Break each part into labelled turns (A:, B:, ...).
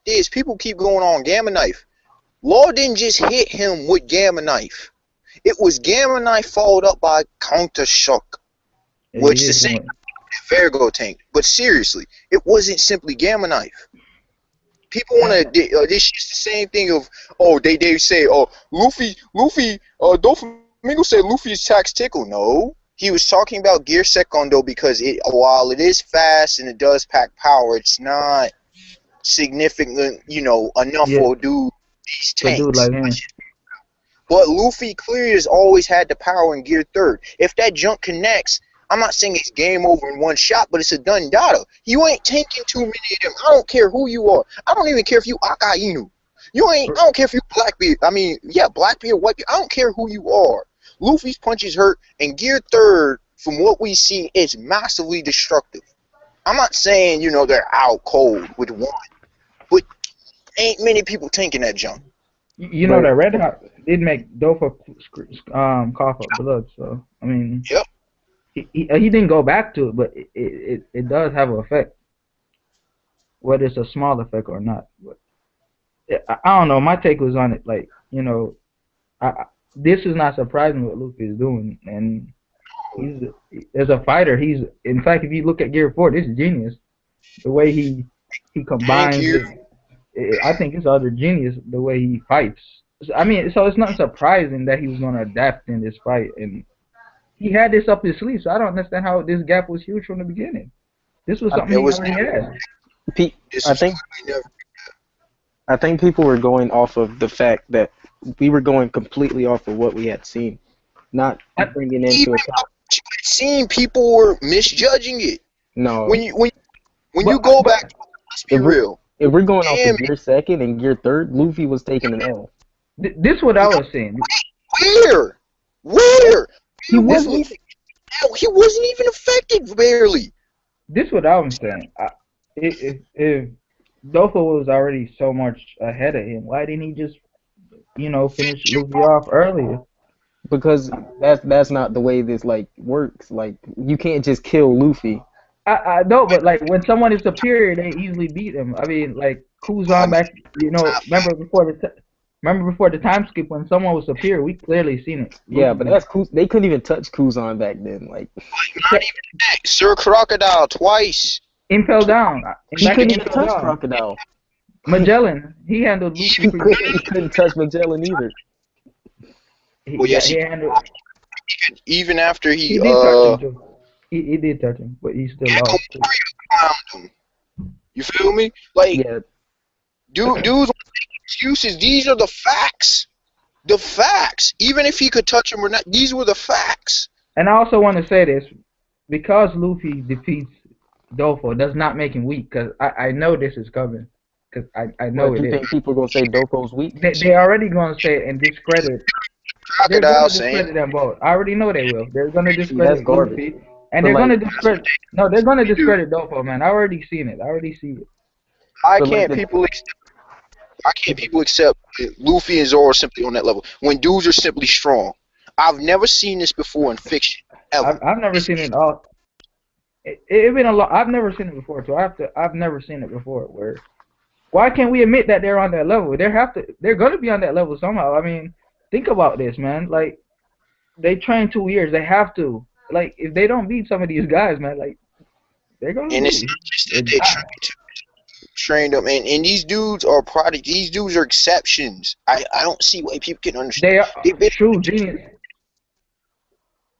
A: this. People keep going on Gamma Knife. Law didn't just hit him with Gamma Knife. It was Gamma Knife followed up by Counter Shock, which the same Vergo tank. But seriously, it wasn't simply Gamma Knife. People want to. This is the same thing of they say Luffy Doflamingo said Luffy's tax tickle. No, he was talking about Gear Secondo because while it is fast and it does pack power, it's not significant, enough for these tanks.
B: Dude like him.
A: But Luffy clearly has always had the power in Gear 3rd. If that junk connects, I'm not saying it's game over in one shot, but it's a done data. You ain't tanking too many of them. I don't care who you are. I don't even care if you Akainu. I don't care if you Blackbeard. I mean, yeah, Blackbeard, Whitebeard. I don't care who you are. Luffy's punches hurt, and Gear 3rd, from what we see, is massively destructive. I'm not saying, they're out cold with one, but ain't many people tanking that junk.
B: That Red Hot did make Dofa cough up blood, so, I mean...
A: Yep.
B: He didn't go back to it, but it does have an effect, whether it's a small effect or not. But I don't know. My take was on it, like, this is not surprising what Luffy is doing, and as a fighter, in fact, if you look at Gear 4, this is genius. The way he combines I think it's utter genius the way he fights. I mean, so it's not surprising that he was going to adapt in this fight, and he had this up his sleeve, so I don't understand how this gap was huge from the beginning. This was something he had.
C: I think people were going off of the fact that we were going completely off of what we had seen, not bringing into account.
A: Seen people were misjudging it.
C: No.
A: When you go back, let's be real.
C: If we're going off of Gear 2nd and Gear 3rd, Luffy was taking an L.
B: This is what I was saying.
A: Where? He wasn't even affected, barely.
B: This is what I was saying. If Dofo was already so much ahead of him, why didn't he just, finish Luffy off earlier?
C: Because that's not the way this works. Like, you can't just kill Luffy.
B: I know, but like when someone is superior, they easily beat him. I mean, like Kuzan back, remember before the time skip when someone was superior, we clearly seen it.
C: Yeah, but they couldn't even touch Kuzan back then. Like
A: not even that. Sir Crocodile twice.
B: He fell down.
C: He couldn't even touch Crocodile.
B: Magellan, he handled Luffy.
C: He couldn't touch Magellan either.
A: He handled. Even after he
B: did touch him too. He did touch him, but he still lost.
A: You feel me? Like, dudes excuses. These are the facts. The facts. Even if he could touch him or not, these were the facts.
B: And I also want to say this, because Luffy defeats Dofo does not make him weak. Because I know this is coming. Because I know it is.
C: You think people are gonna say Dofo's weak?
B: They already gonna say it and discredit. They're gonna discredit them both. I already know they will. They're gonna discredit Luffy. And they're gonna discredit. No, they're gonna discredit Dofo, man. I already seen it. I already see it.
A: Why can't people accept Luffy and Zoro simply on that level when dudes are simply strong? I've never seen this before in fiction. Ever.
B: I've never seen it all. It's been a lot. I've never seen it before, so I've never seen it before. Where? Why can't we admit that they're on that level? They're gonna be on that level somehow. I mean, think about this, man. Like, they train 2 years. They have to. Like, if they don't beat some of these guys, man, like, they're gonna.
A: And it's not just that they trained them, and these dudes are product. These dudes are exceptions. I don't see why people can understand.
B: They've been true genius.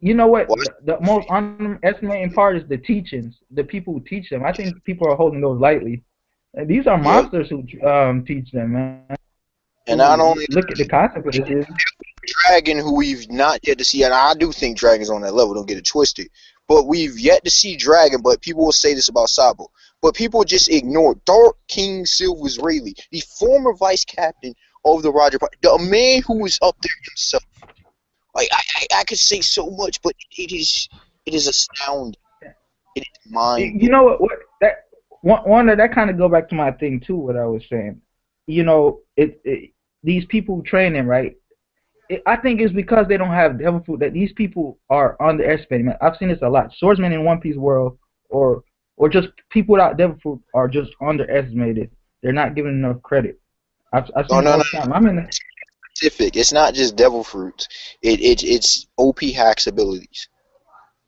B: You know what? The most underestimating part is the teachings. The people who teach them. I think people are holding those lightly. And these are monsters who teach them, man.
A: And not only
B: look at the concept of this.
A: Dragon, who we've not yet to see, and I do think Dragon's on that level, don't get it twisted, but we've yet to see Dragon, but people will say this about Sabo, but people just ignore Dark King Silver's Rayleigh, the former vice captain of the Roger Party, the man who was up there himself. Like, I could say so much, but it is astounding. It is mind.
B: You know what that one that kind of go back to my thing too, what I was saying. These people who train him, right? I think it's because they don't have devil fruit that these people are underestimated. Man, I've seen this a lot. Swordsmen in One Piece world, or just people without devil fruit are just underestimated. They're not giving enough credit. I've
A: Oh,
B: seen it all the time. I'm in the,
A: specific. It's not just devil fruits. It's OP hacks abilities.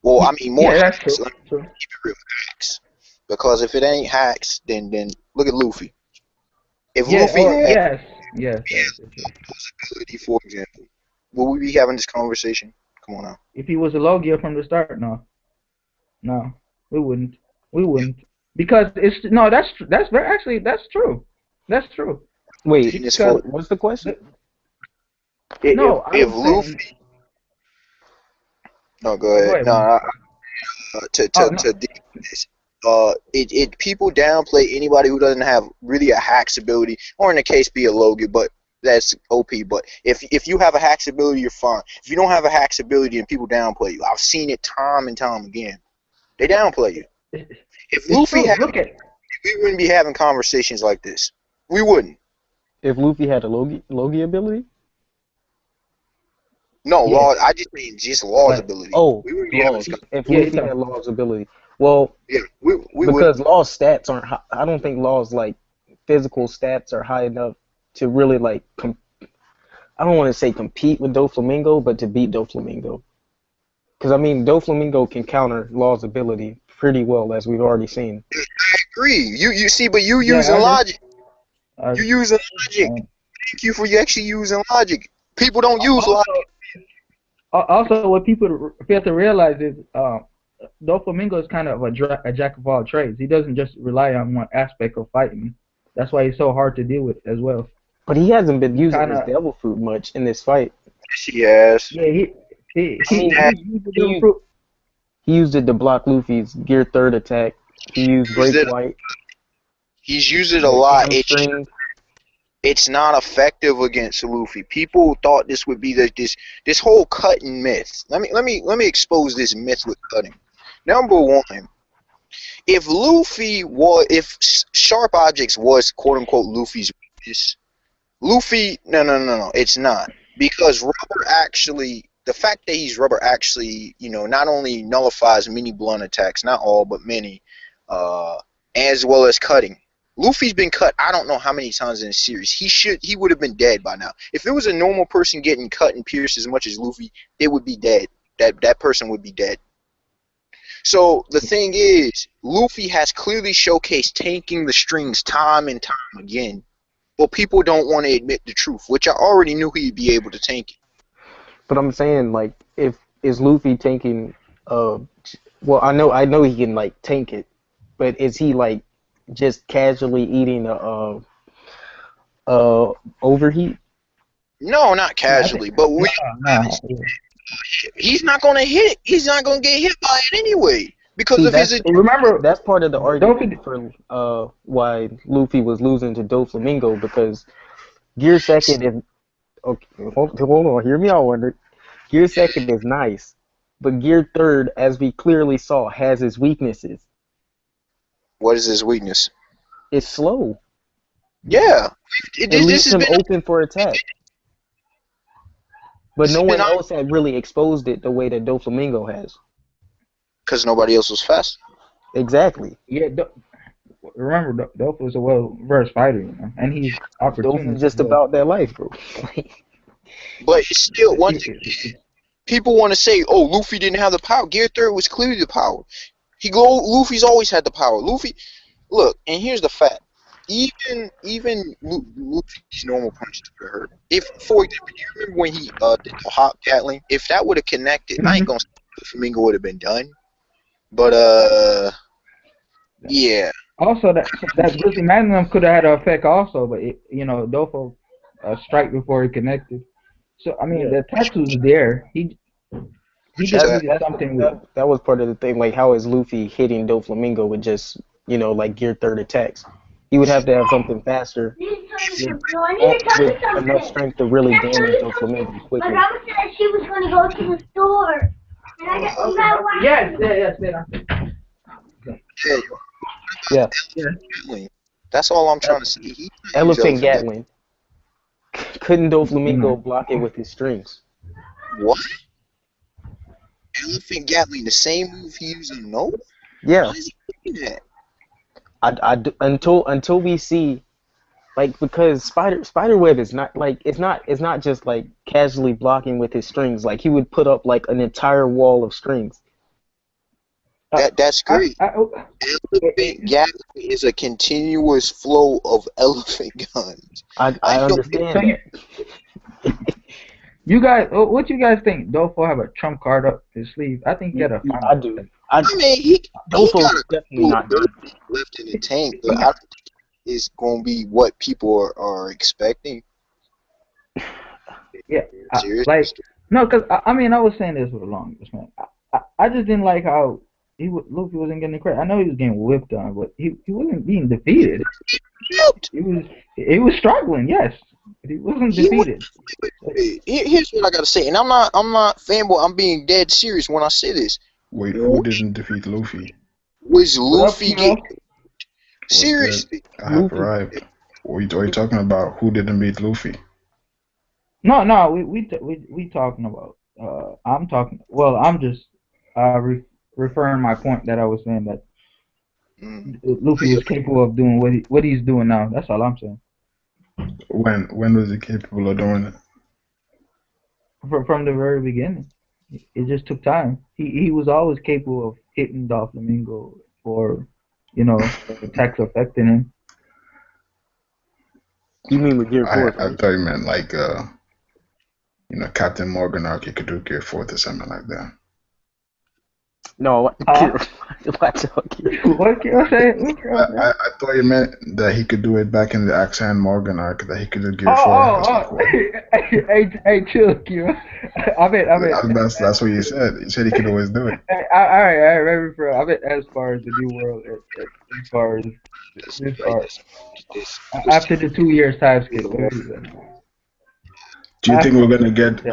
A: Well, I mean more
B: yeah, that's true.
A: hacks. Let me keep it real, hacks. Because if it ain't hacks, then look at Luffy. If
B: Yeah,
A: Luffy had
B: yes, that's true.
A: ability, for example, will we be having this conversation? Come on now.
B: If he was a low gear from the start, no, we wouldn't. We wouldn't. Because it's no, that's very actually that's true. That's true.
C: Wait,
A: This for
B: Because
C: what's the question?
B: no, I
A: if
B: was
A: Luffy.
B: saying.
A: No, go
B: Oh, go
A: ahead.
B: ahead,
A: No,
B: man. Oh no.
A: to deal with this. It people downplay anybody who doesn't have really a hacks ability, or in the case be a Logan, but that's OP. But if you have a hacks ability, you're fine. If you don't have a hacks ability, and people downplay you, I've seen it time and time again. They downplay you. If
B: It's
A: Luffy
B: true.
A: had,
B: Look at.
A: we wouldn't be having conversations like this. We wouldn't.
C: If Luffy had a Logie ability?
A: No,
B: Yeah.
A: Law. I just mean just Law's
B: Like,
A: ability.
C: Oh,
A: We wouldn't be having this.
C: Laws. If
B: yeah,
C: Luffy had Law's ability. Well,
A: Yeah, we would.
C: because Law's stats aren't high, I don't think Law's like physical stats are high enough to really like I don't want to say compete with Doflamingo, but to beat Doflamingo. Because I mean, Doflamingo can counter Law's ability pretty well, as we've already seen.
A: I agree. You see, but you
B: Yeah,
A: using
B: I agree.
A: logic. You using logic. Thank you for you actually using logic. People don't use logic.
B: Also, what people fail to realize is Doflamingo is kind of a jack of all trades. He doesn't just rely on one aspect of fighting. That's why he's so hard to deal with as well.
C: But he hasn't been using his
B: Kinda,
C: Devil Fruit much in this fight.
A: Yes.
B: yeah, he used the devil
C: he-
B: fruit.
C: He used it to block Luffy's Gear 3rd attack. He used Break White.
A: He's used it a lot.
C: Hamstring.
A: It's not effective against Luffy. People thought this would be this whole cutting myth. Let me expose this myth with cutting. Number one, if sharp objects was quote unquote Luffy's weakness, Luffy no, it's not, because rubber actually, the fact that he's rubber actually, not only nullifies many blunt attacks, not all but many, as well as cutting. Luffy's been cut I don't know how many times in the series. He would have been dead by now. If it was a normal person getting cut and pierced as much as Luffy, they would be dead. That person would be dead. So the thing is, Luffy has clearly showcased tanking the strings time and time again. But people don't want to admit the truth, which I already knew he'd be able to tank it.
C: But I'm saying, like, is Luffy tanking? Well, I know he can like tank it, but is he like just casually eating overheat?
A: No, not casually, but he's not gonna hit. He's not gonna get hit by it anyway because of his.
B: Remember,
C: that's part of the argument for why Luffy was losing to Doflamingo, because Gear 2nd is okay. Hold on, hear me out, Wonder. Gear 2nd is nice, but Gear 3rd, as we clearly saw, has its weaknesses.
A: What is his weakness?
C: It's slow.
A: Yeah,
C: it leaves him open for attack. But no one else had really exposed it the way that Doflamingo has.
A: Because nobody else was fast.
C: Exactly.
B: Yeah, remember, Dof was a well-versed fighter, and he's opportunity.
C: Dof is just about that life, bro.
A: But it's still people want to say, "Oh, Luffy didn't have the power." Gear 3rd was clearly the power. Luffy's always had the power. Luffy, look, and here's the fact: even Luffy's normal punches would hurt. If, for example, you remember when he did the hop Gatling? If that would have connected, I ain't gonna say Doflamingo would have been done. But yeah.
B: Also, that Grizzly Magnum could have had an effect also, but Dofo strike before he connected. So I mean, the tattoo's there. He just needed something.
C: That was part of the thing. Like, how is Luffy hitting Doflamingo with just like Gear 3rd attacks? He would have to have something faster with enough strength to really damage Doflamingo quickly.
D: My grandma said she was going to go to the store. And I just
C: yes.
A: Yeah. That's all I'm trying to see.
C: Elephant Gatling. Couldn't Doflamingo block it with his strings?
A: What? Elephant Gatling, the same move he used in No?
C: Yeah.
A: Why is he doing that?
C: Until we see Like, because Spiderweb is not like it's not just like casually blocking with his strings. Like, he would put up like an entire wall of strings.
A: That's great. Elephant gas is a continuous flow of elephant guns.
C: I understand that.
B: You guys, what you guys think? Dofo have a trump card up his sleeve. I think he got a final.
C: I do.
A: I mean, he got a
C: definitely not done.
A: left in the tank, but I don't think it's going to be what people are expecting.
B: Yeah,
A: Seriously?
B: no, because I mean, I was saying this for the longest, man. I just didn't like how Luffy wasn't getting the credit. I know he was getting whipped on, but he wasn't being defeated. He was struggling, yes, but he wasn't defeated.
A: Here's what I gotta say, and I'm not fanboy. I'm being dead serious when I say this.
E: Wait, who didn't defeat Luffy?
A: Was Luffy getting... Seriously?
E: I have arrived. What are you talking about? Who didn't beat Luffy?
B: No, we talking about. I'm talking. Well, I'm just referring my point that I was saying that Luffy is capable of doing what he's doing now. That's all I'm saying.
E: When was he capable of doing it?
B: From the very beginning. It just took time. He was always capable of hitting Doflamingo or, attacks affecting him.
C: You mean with Gear 4?
E: I thought you meant like, Captain Morgan arc, you could do Gear 4 or something like that.
C: No, what
B: Kira saying?
E: I thought you meant that he could do it back in the Axan Morgan arc, that he could do Gear 4.
B: Hey, chill, Kira. I mean.
E: That's what you said. You said he could always do it.
B: All right, I meant as far as the New World, as far as this arc. After the 2 years time skip.
E: Do you think we're gonna get?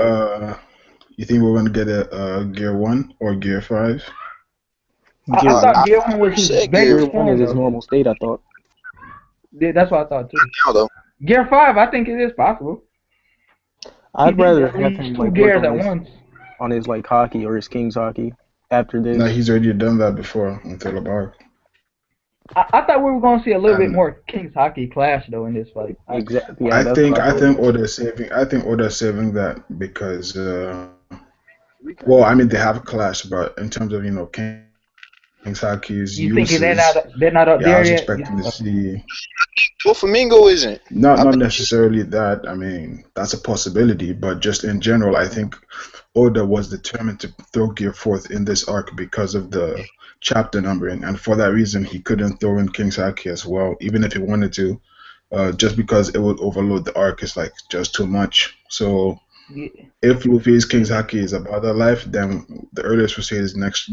E: You think we're gonna get a Gear 1 or Gear 5?
B: I thought Gear 1 was his
C: Gear 1 is his normal state. I thought.
B: Yeah, that's what I thought too.
A: Now though.
B: Gear 5, I think it is possible.
C: I'd rather have him
B: like gears at once
C: on his like Haki or his King's Haki after this.
E: No, he's already done that before until the arc.
B: I thought we were going to see a little bit more King's Haki clash though in this fight.
C: Exactly. Yeah,
E: I think Oda's saving that because well, I mean they have a clash, but in terms of King's Haki's
B: you
E: uses,
B: thinking they're not up there yet?
E: I was expecting to see.
A: Doflamingo isn't.
E: Not necessarily that. I mean, that's a possibility, but just in general, I think Oda was determined to throw Gear 4 in this arc because of the chapter numbering, and for that reason, he couldn't throw in King's Haki as well, even if he wanted to, just because it would overload the arc. It's like just too much. So, if Luffy's King's Haki is about their life, then the earliest we'll see it is next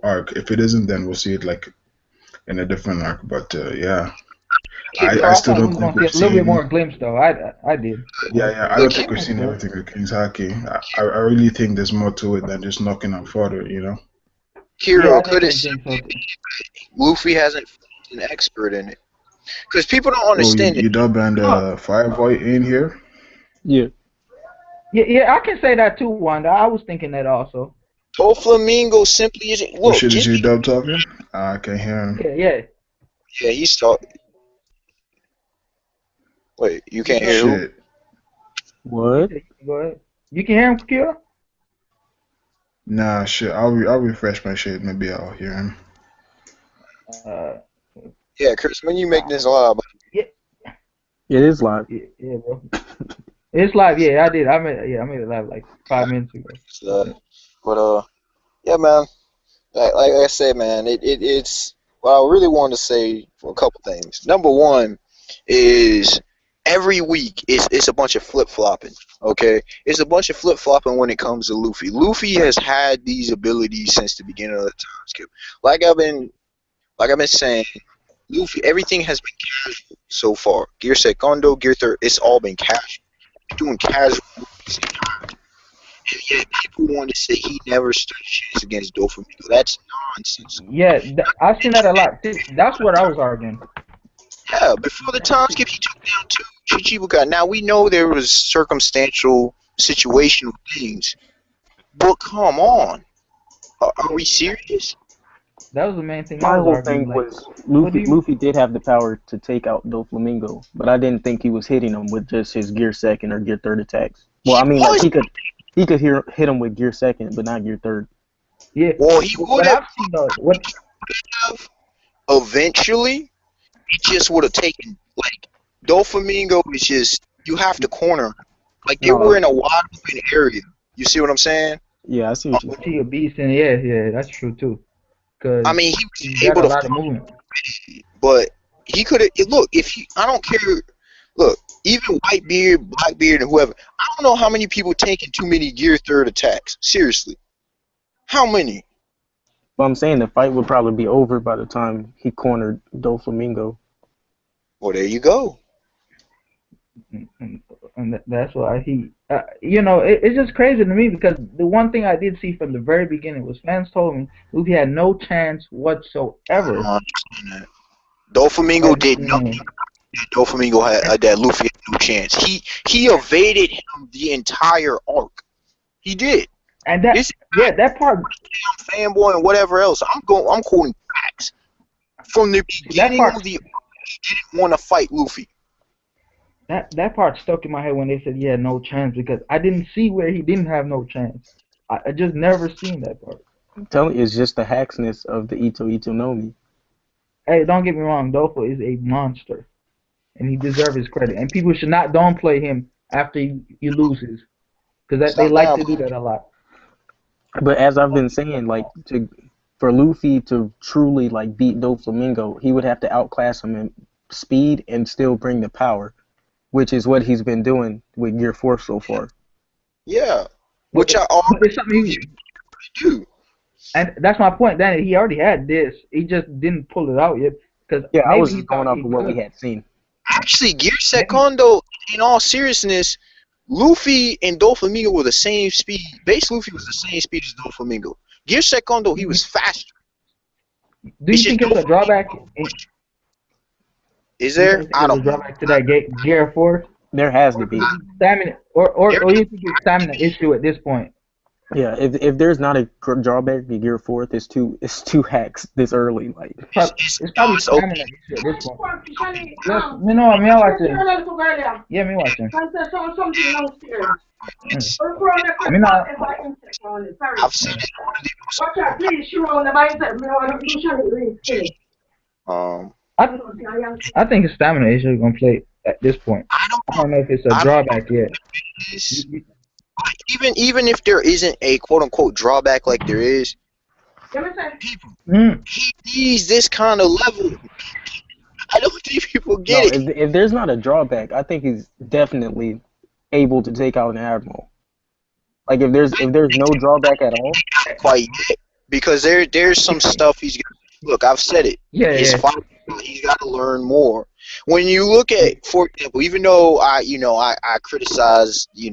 E: arc. If it isn't, then we'll see it like in a different arc. But yeah. I still don't think we've seen a little bit more
B: glimpse though. I did.
E: Yeah. I don't think we've seen everything with King's Haki. I really think there's more to it than just knocking out fodder,
A: Hero could have said Luffy hasn't been an expert in it. Because people don't understand it.
E: You dub and Fireboy in here?
C: Yeah.
B: Yeah, I can say that too, Wanda. I was thinking that also.
A: Doflamingo simply isn't. Look,
E: shit is you dub talking? I can't hear him.
B: Yeah,
A: he's talking. Wait, you can't hear who?
C: What?
B: Go ahead. You can hear him, Kira?
E: Nah, shit. I'll refresh my shit. Maybe I'll hear him.
A: Yeah, Chris, when you make this live.
C: Yeah. It is live.
B: Yeah, bro. It's live. Yeah, I did. I made it live like 5 minutes ago.
A: But yeah, man. Like I said, man, it's what I really wanted to say for a couple things. Number one is every week it's a bunch of flip-flopping, okay? It's a bunch of flip-flopping when it comes to Luffy. Luffy has had these abilities since the beginning of the time skip. Like I've been saying, Luffy, everything has been casual so far. Gear Secondo, Gear 3, it's all been casual. Doing casual moves. And yet people want to say he never stood a chance against Doflamingo. That's nonsense.
B: Yeah, I've seen that a lot. That's what I was arguing.
A: Yeah, before the time skip, he took down 2 Chichibukai. Now, we know there was circumstantial, situational things. But come on. Are we serious?
B: That was the main thing I
C: My
B: was
C: whole
B: arguing.
C: thing
B: Like,
C: was
B: what do you?
C: Luffy did have the power to take out Doflamingo, but I didn't think he was hitting him with just his gear second or gear third attacks. Well, I mean, like he could hit him with gear second, but not gear third.
B: Yeah.
A: Well, he would
B: What
A: have
B: I've seen though, what?
A: eventually. He just would have taken like Doflamingo is just you have to corner him. Like they were
C: No,
A: in a wide open area. You see what I'm saying?
C: yeah, I see what you're
B: Was
C: saying.
B: he a beast? And yeah, that's true too.
A: I
B: Cause
A: mean, he
B: he
A: was
B: got
A: able
B: a
A: to
B: lot of
A: fight,
B: movement.
A: but he could have. Look, if he, I don't care. Look, even Whitebeard, Blackbeard, and whoever. I don't know how many people taking too many gear third attacks. Seriously, how many?
C: But I'm saying the fight would probably be over by the time he cornered Doflamingo.
A: Well, there you go.
B: And that's why he, you know, it's just crazy to me because the one thing I did see from the very beginning was fans told me Luffy had no chance whatsoever.
A: I understand that. Doflamingo did nothing. Doflamingo had that Luffy had no chance. He evaded him the entire arc. He did.
B: And that, that part,
A: Fanboy and whatever else. I'm quoting facts. From the beginning of the arc, he didn't want to fight Luffy.
B: that part stuck in my head when they said he had no chance because I didn't see where he didn't have no chance. I just never seen that part.
C: I'm telling you, it's just the hacksness of the Ito Nomi.
B: Hey, don't get me wrong, Dofo is a monster, and he deserves his credit. And people should not downplay him after he loses, because they like to do that a lot.
C: But as I've been saying, like for Luffy to truly like beat Doflamingo, he would have to outclass him in speed and still bring the power, which is what he's been doing with Gear 4 so far.
A: Yeah, which I always do.
B: And that's my point, Danny. He already had this. He just didn't pull it out yet. Cause
C: yeah, I was
B: he
C: going off of what we had seen.
A: Actually, Gear Secondo, in all seriousness, Luffy and Doflamingo were the same speed. Base Luffy was the same speed as Doflamingo. Gear Secondo, he was faster.
B: Do you think it's a drawback?
A: Is there? I don't know.
B: Drawback to that Gear 4?
C: There has to be.
B: Stamina, or you think it's stamina issue at this point?
C: Yeah, if there's not a drawback to Gear 4, it's two hacks this early. Like
B: it's probably stamina issue at this point. Yes, me watching. Yeah, me watching. Me not.
A: I've seen it.
B: I think it's stamina issue gonna play at this point. I don't know if it's a drawback yet.
A: Even if there isn't a quote unquote drawback like there is, people, he needs this kind of level. I don't think people get it.
C: If there's not a drawback, I think he's definitely able to take out an admiral. Like if there's no drawback at all,
A: quite yet, because there's some stuff he's got. Look, I've said it.
B: Yeah,
A: he's got to learn more. When you look at, for example, even though I criticize the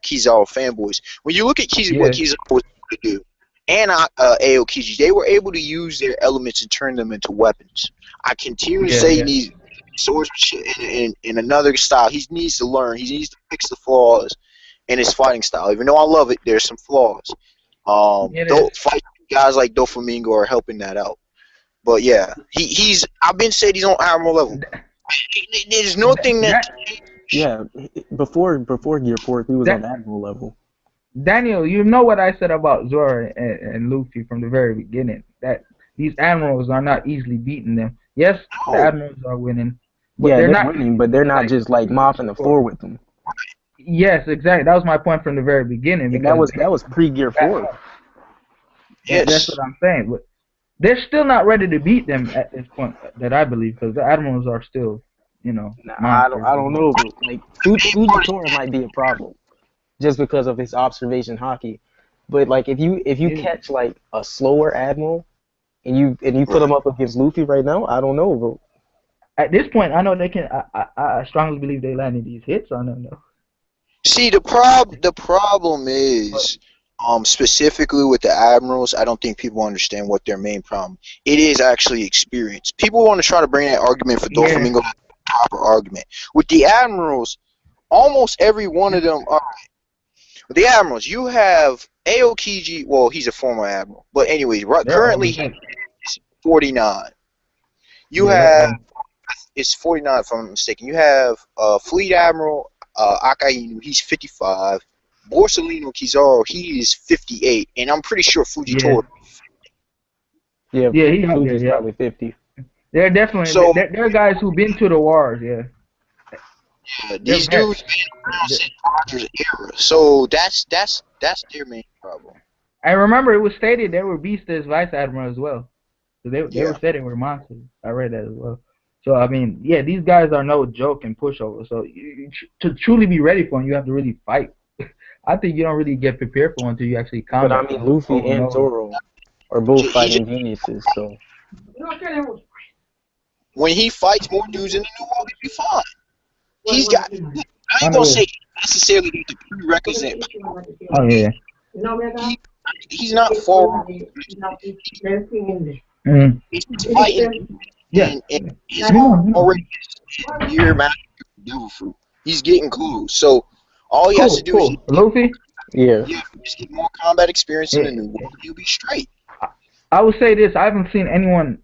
A: Kizaru fanboys, when you look at what Kizaru was able to do, and Aokiji, they were able to use their elements and turn them into weapons. I continue to say he needs swordsmanship in another style. He needs to learn. He needs to fix the flaws in his fighting style. Even though I love it, there's some flaws. Fight guys like Doflamingo are helping that out. But yeah, he's. I've been said he's on admiral level. There's nothing that.
C: Yeah, before Gear 4, he was on admiral level.
B: Daniel, you know what I said about Zoro and Luffy from the very beginning. That these admirals are not easily beating them. Yes, the admirals are winning.
C: But they're not winning, but they're not just like mopping the floor with them.
B: Yes, exactly. That was my point from the very beginning.
C: And that was pre-Gear 4.
A: Yes.
B: That's what I'm saying. But they're still not ready to beat them at this point, that I believe, because the admirals are still,
C: I don't know. But, like Fujitora might be a problem, just because of his observation Haki. But like if you catch like a slower admiral, and you put him up against Luffy right now, I don't know, bro.
B: At this point, I know they can. I strongly believe they landed these hits on them, though.
A: See, the problem is. Specifically with the admirals, I don't think people understand what their main problem. It is actually experience. People want to try to bring that argument for Doflamingo, proper argument. With the admirals, almost every one of them are. With the admirals, you have Aokiji. Well, he's a former admiral, but anyways, currently 49. You
B: Yeah,
A: have it's 49 if I'm not mistaken. You have Fleet Admiral Akainu, he's 55. Borsalino Kizaru, he is 58, and I'm pretty sure Fujitoro.
C: Yeah,
B: yeah, he up there.
C: Fuji's
B: Yeah,
C: probably 50.
B: they're definitely
A: So
B: they're guys who've been to the wars. Yeah, they're
A: these
B: vets.
A: dudes been around since Rogers' era, so that's their main problem.
B: I remember it was stated they were beasts as vice admiral as well. So they
A: Yeah.
B: were said they were monsters. I read that as well. So I mean, yeah, these guys are no joke and pushover. So to truly be ready for them, you have to really fight. I think you don't really get prepared for one until you actually
C: But I
B: combat.
C: mean, Luffy and Zoro are both fighting geniuses, so.
A: When he fights more dudes in the New World, he'll be fine. He's got. I ain't gonna say necessarily the prerequisite.
B: Oh yeah.
A: He's not far.
B: Mm.
A: He's fighting.
B: Yeah.
A: And he's already year master devil fruit. He's getting close. So all he has to do is
B: Luffy.
C: Yeah.
A: just get more combat experience in the New World. He'll be straight.
B: I would say this: I haven't seen anyone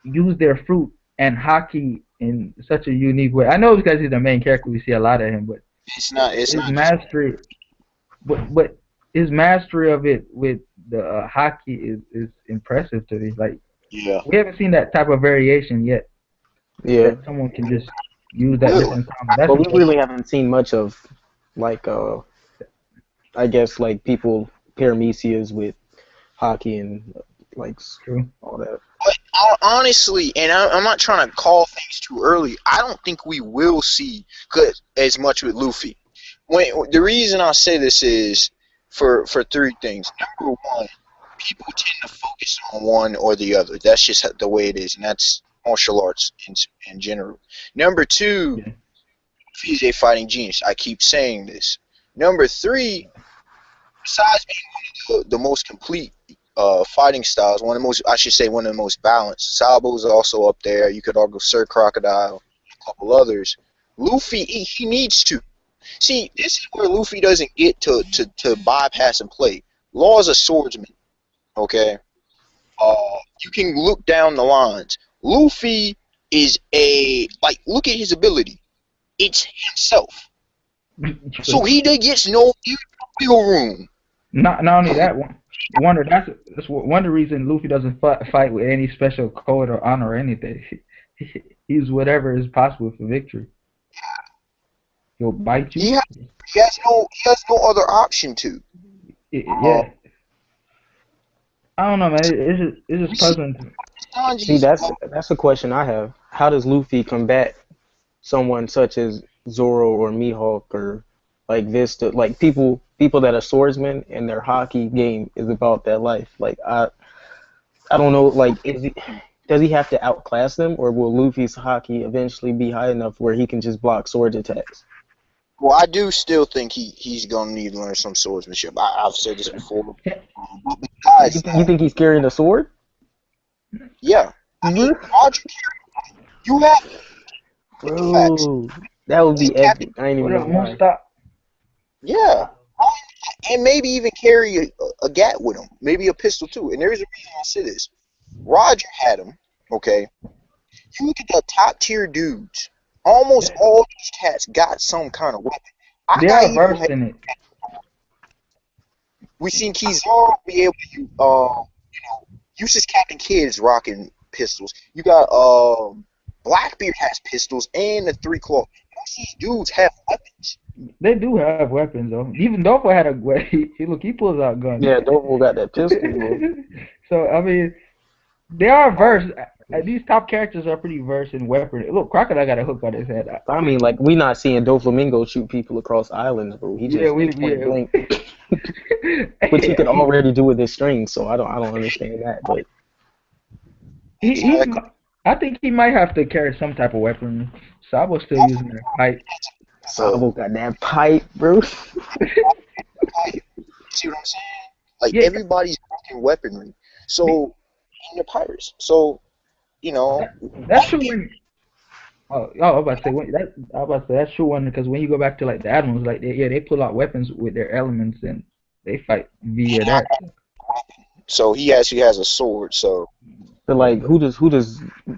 B: use their fruit and Haki in such a unique way. I know because he's the main character, we see a lot of him, but
A: It's not
B: his mastery, but his mastery of it with the Haki is impressive to me. Like,
A: yeah.
B: we haven't seen that type of variation yet.
C: Yeah.
B: That someone can just use that different combo. That's
C: But we really haven't seen much of, like, I guess, like, people pair Mesias with Haki and, like, all that.
A: But honestly, and I'm not trying to call things too early, I don't think we will see as much with Luffy. The reason I say this is for three things. Number one, people tend to focus on one or the other. That's just the way it is, and that's martial arts in general. Number two, he's a fighting genius. I keep saying this. Number three, besides being one of the most complete fighting styles, one of the most balanced. Sabo's also up there. You could argue Sir Crocodile, a couple others. Luffy, he needs to. See, this is where Luffy doesn't get to bypass and play. Law is a swordsman, okay? You can look down the lines. Luffy is look at his ability. It's himself. So he gets no wiggle room.
B: Not only that, that's one of the reasons Luffy doesn't fight with any special code or honor or anything. He's whatever is possible for victory. He'll bite you.
A: He has no other option to.
B: Yeah. I don't know, man. It's just puzzling.
C: See, that's a question I have. How does Luffy combat someone such as Zoro or Mihawk or like Vista, like people that are swordsmen and their Haki game is about that life? Like I don't know. Like, does he have to outclass them, or will Luffy's Haki eventually be high enough where he can just block sword attacks?
A: Well, I do still think he's gonna need to learn some swordsmanship. I've said this before.
C: You think he's carrying a sword?
A: Yeah. I mean, Roger, you have.
C: Bro, that would be epic. I ain't even gonna lie.
A: Yeah. And maybe even carry a gat with him. Maybe a pistol too. And there's a reason I say this. Roger had him, okay? You look at the top tier dudes. Almost all these cats got some kind of weapon.
B: They are versed in it.
A: We seen Kizaru be able to, use his Captain Kids rocking pistols. You got Blackbeard has pistols and the 3-claw. Most of these dudes have weapons.
B: They do have weapons though. Even Dofo had he pulls out guns.
C: Yeah, Dofo got that pistol, bro.
B: So I mean, they are versed. These top characters are pretty versed in weaponry. Look, Crocodile got a hook on his head.
C: I mean, like, we not seeing Doflamingo shoot people across islands, bro. He just point blank. Which he could already do with his strings, so I don't understand that. But
B: I think he might have to carry some type of weapon. Sabo's still using that pipe.
C: Sabo got that pipe, bro.
A: See what I'm saying? Like, everybody's working weaponry. So, and they're pirates. So,
B: that's true. I was about to say that's true one because when you go back to like the Admirals, like they pull out weapons with their elements and they fight via that.
A: So he actually has a sword. So
C: But like, who does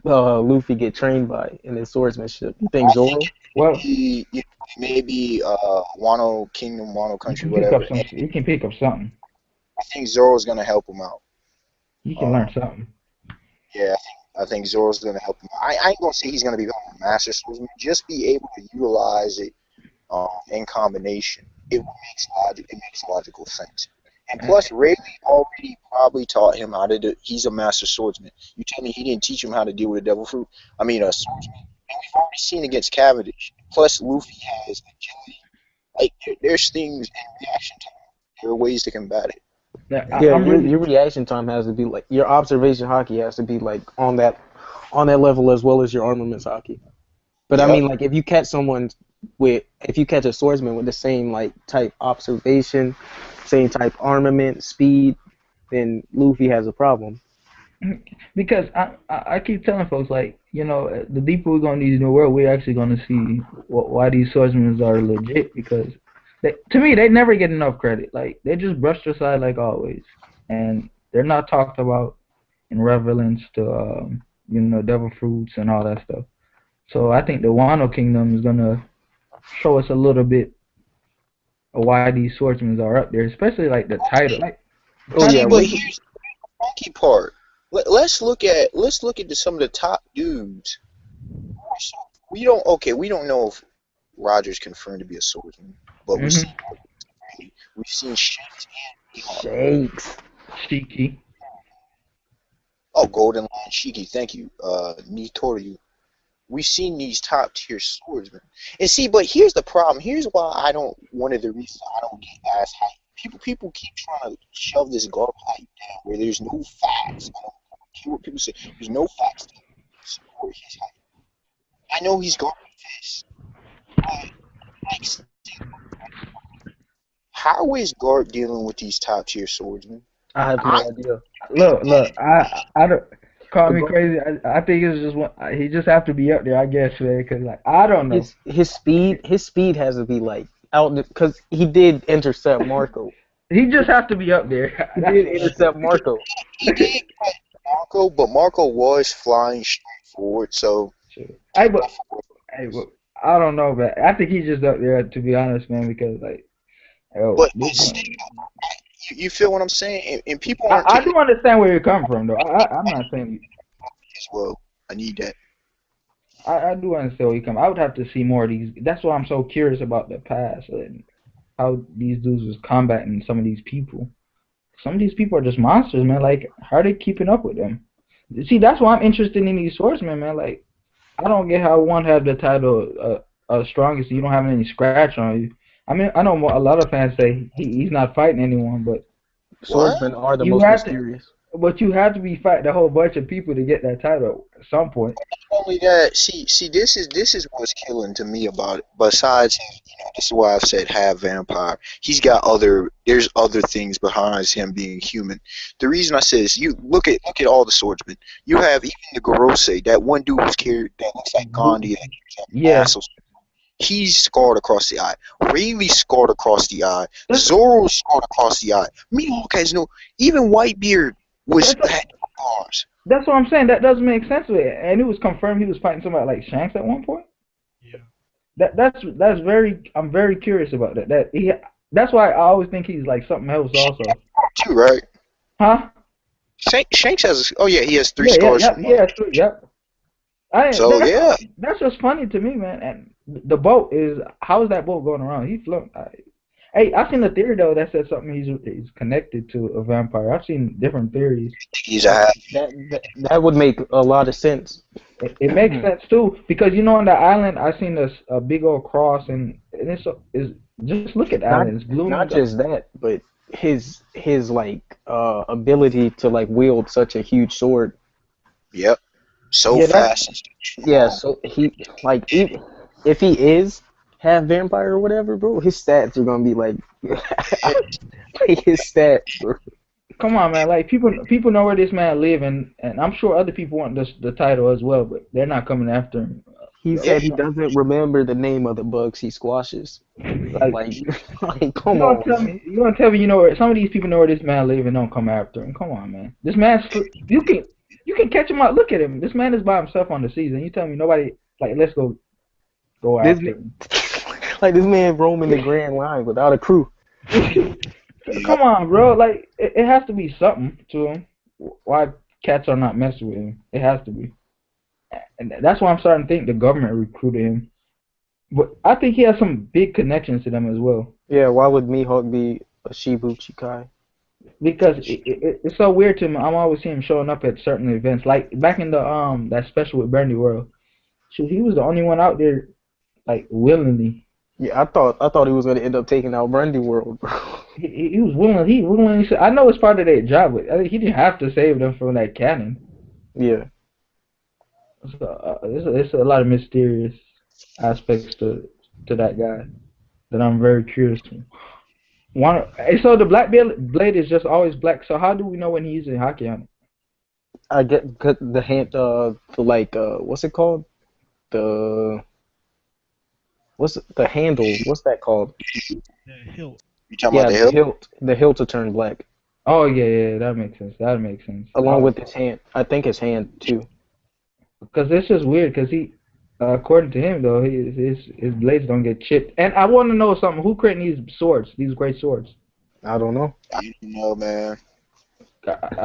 C: Luffy get trained by in his swordsmanship? You think
A: I think
C: Zoro?
B: Well,
A: maybe Wano Kingdom, Wano
B: you
A: Country,
B: can pick up
A: whatever.
B: some.
A: And
B: You can pick up something.
A: I think Zoro's gonna help him out.
B: You can
A: Uh,
B: learn something.
A: yeah, I think Zoro's gonna help him. I ain't gonna say he's gonna become a master swordsman. Just be able to utilize it in combination. It makes logical sense. And plus, Rayleigh already probably taught him how to do. He's a master swordsman. You tell me he didn't teach him how to deal with a devil fruit? I mean, a swordsman. And we've already seen against Cavendish. Plus, Luffy has agility. Like there's things in reaction time. There are ways to combat it.
B: Yeah,
C: Yeah,
B: I'm really.
C: your reaction time has to be like your observation hockey has to be like on that level as well as your armaments hockey. But I
A: Yep.
C: mean, like if you catch a swordsman with the same like type observation, same type armament, speed, then Luffy has a problem.
B: Because I keep telling folks, like, the deeper we're going to these new world, we're actually going to see why these swordsmen are legit. Because to me, they never get enough credit. Like, they just brushed aside like always, and they're not talked about in relevance to devil fruits and all that stuff. So I think the Wano Kingdom is gonna show us a little bit of why these swordsmen are up there, especially like the title. Like,
C: Oh yeah,
A: But here's the funky part. Let's look at some of the top dudes. We don't know if Roger's confirmed to be a swordsman, but we've seen Shanks and
C: Shakes.
B: Shiki.
A: Golden Lion Shiki. Thank you, Nitoryu. We've seen these top tier swordsmen, and see. But here's the problem. Here's why I don't. One of the reasons I don't get as hype. People keep trying to shove this garbage hype down where there's no facts. I don't care what people say. There's no facts to support his hype. I know he's garbage pissed, but like, how is Garp dealing with these top tier swordsmen?
C: I have no idea.
B: Look. I don't call me crazy. I think it's just one. He just have to be up there, I guess, man. Because like I don't know.
C: His speed has to be like out because he did intercept Marco.
B: He just have to be up there.
C: He did intercept Marco.
A: He did catch Marco, but Marco was flying straight forward, so.
B: Hey, but I don't know, but I think he's just up there, to be honest, man. Because like,
A: but still, you feel what I'm saying? And people aren't.
B: I do understand where you're coming from, though. I'm not saying.
A: As well, I need that.
B: I do understand where you come. I would have to see more of these. That's why I'm so curious about the past and how these dudes was combating some of these people. Some of these people are just monsters, man. Like, how are they keeping up with them? See, that's why I'm interested in these swordsmen, man. Like, I don't get how one have the title strongest. You don't have any scratch on you. I mean, I know a lot of fans say he's not fighting anyone, but
C: swordsmen are the most mysterious.
B: But you have to be fighting a whole bunch of people to get that title at some point.
A: Not only that, see, this is what's killing to me about it. Besides, this is why I've said half vampire. He's got there's other things behind him being human. The reason I say this, you look at all the swordsmen. You have even the Gorosei, that one dude who's carried that looks like Gandhi.
B: Yeah.
A: He's scarred across the eye. Rayleigh scarred across the eye. Zoro scarred across the eye. Mihawk has no. Even Whitebeard had scars.
B: That's what I'm saying. That doesn't make sense with it. And it was confirmed he was fighting somebody like Shanks at one point. Yeah. That's very. I'm very curious about that. That's why I always think he's like something else also.
A: Too, right?
B: Huh?
A: Shanks has. Oh yeah, he has 3 scars.
B: Yeah, true. Yep. That's just funny to me, man. And the boat is. How is that boat going around? He floating. Hey, I've seen a theory though that says something he's connected to a vampire. I've seen different theories.
C: That would make a lot of sense.
B: It makes sense too because on the island I seen a big old cross and it's just look at the island. It's blue.
C: Not just that, but his like ability to like wield such a huge sword.
A: Yep. So fast.
C: Yeah. So he like if he is half vampire or whatever, bro, his stats are gonna be like his stats, bro.
B: Come on, man. Like people know where this man live, and I'm sure other people want the title as well, but they're not coming after him.
C: He said he doesn't remember the name of the bugs he squashes. Like come on.
B: You gonna tell me where some of these people know where this man live and don't come after him? Come on, man. This man, you can. You can catch him out. Look at him. This man is by himself on the season. You tell me nobody like let's go
C: This
B: after him.
C: like this man roaming the Grand Line without a crew.
B: Come on, bro. Like it has to be something to him. Why cats are not messing with him? It has to be, and that's why I'm starting to think the government recruited him. But I think he has some big connections to them as well.
C: Yeah, why would Mihawk be a Shibu Chikai?
B: Because it's so weird to me. I'm always seeing him showing up at certain events. Like back in the that special with Brandy World, shoot, he was the only one out there like willingly.
C: Yeah, I thought he was gonna end up taking out Brandy World, bro.
B: He was willing. He willingly said, I know it's part of their job, but I think he didn't have to save them from that cannon.
C: Yeah.
B: So, it's a lot of mysterious aspects to that guy that I'm very curious to. So the black blade is just always black. So how do we know when he's using Haki on it?
C: I get the hint to like what's it called? The handle? What's that called?
F: The hilt.
A: You talking about the hilt?
C: The hilt to turn black.
B: Oh yeah, that makes sense. That makes sense.
C: Along with his hand, I think his hand too.
B: Because it's just weird. Because he, according to him though, his blades don't get chipped. And I want to know something. Who created these swords? These great swords?
C: I don't know.
A: I don't know, man.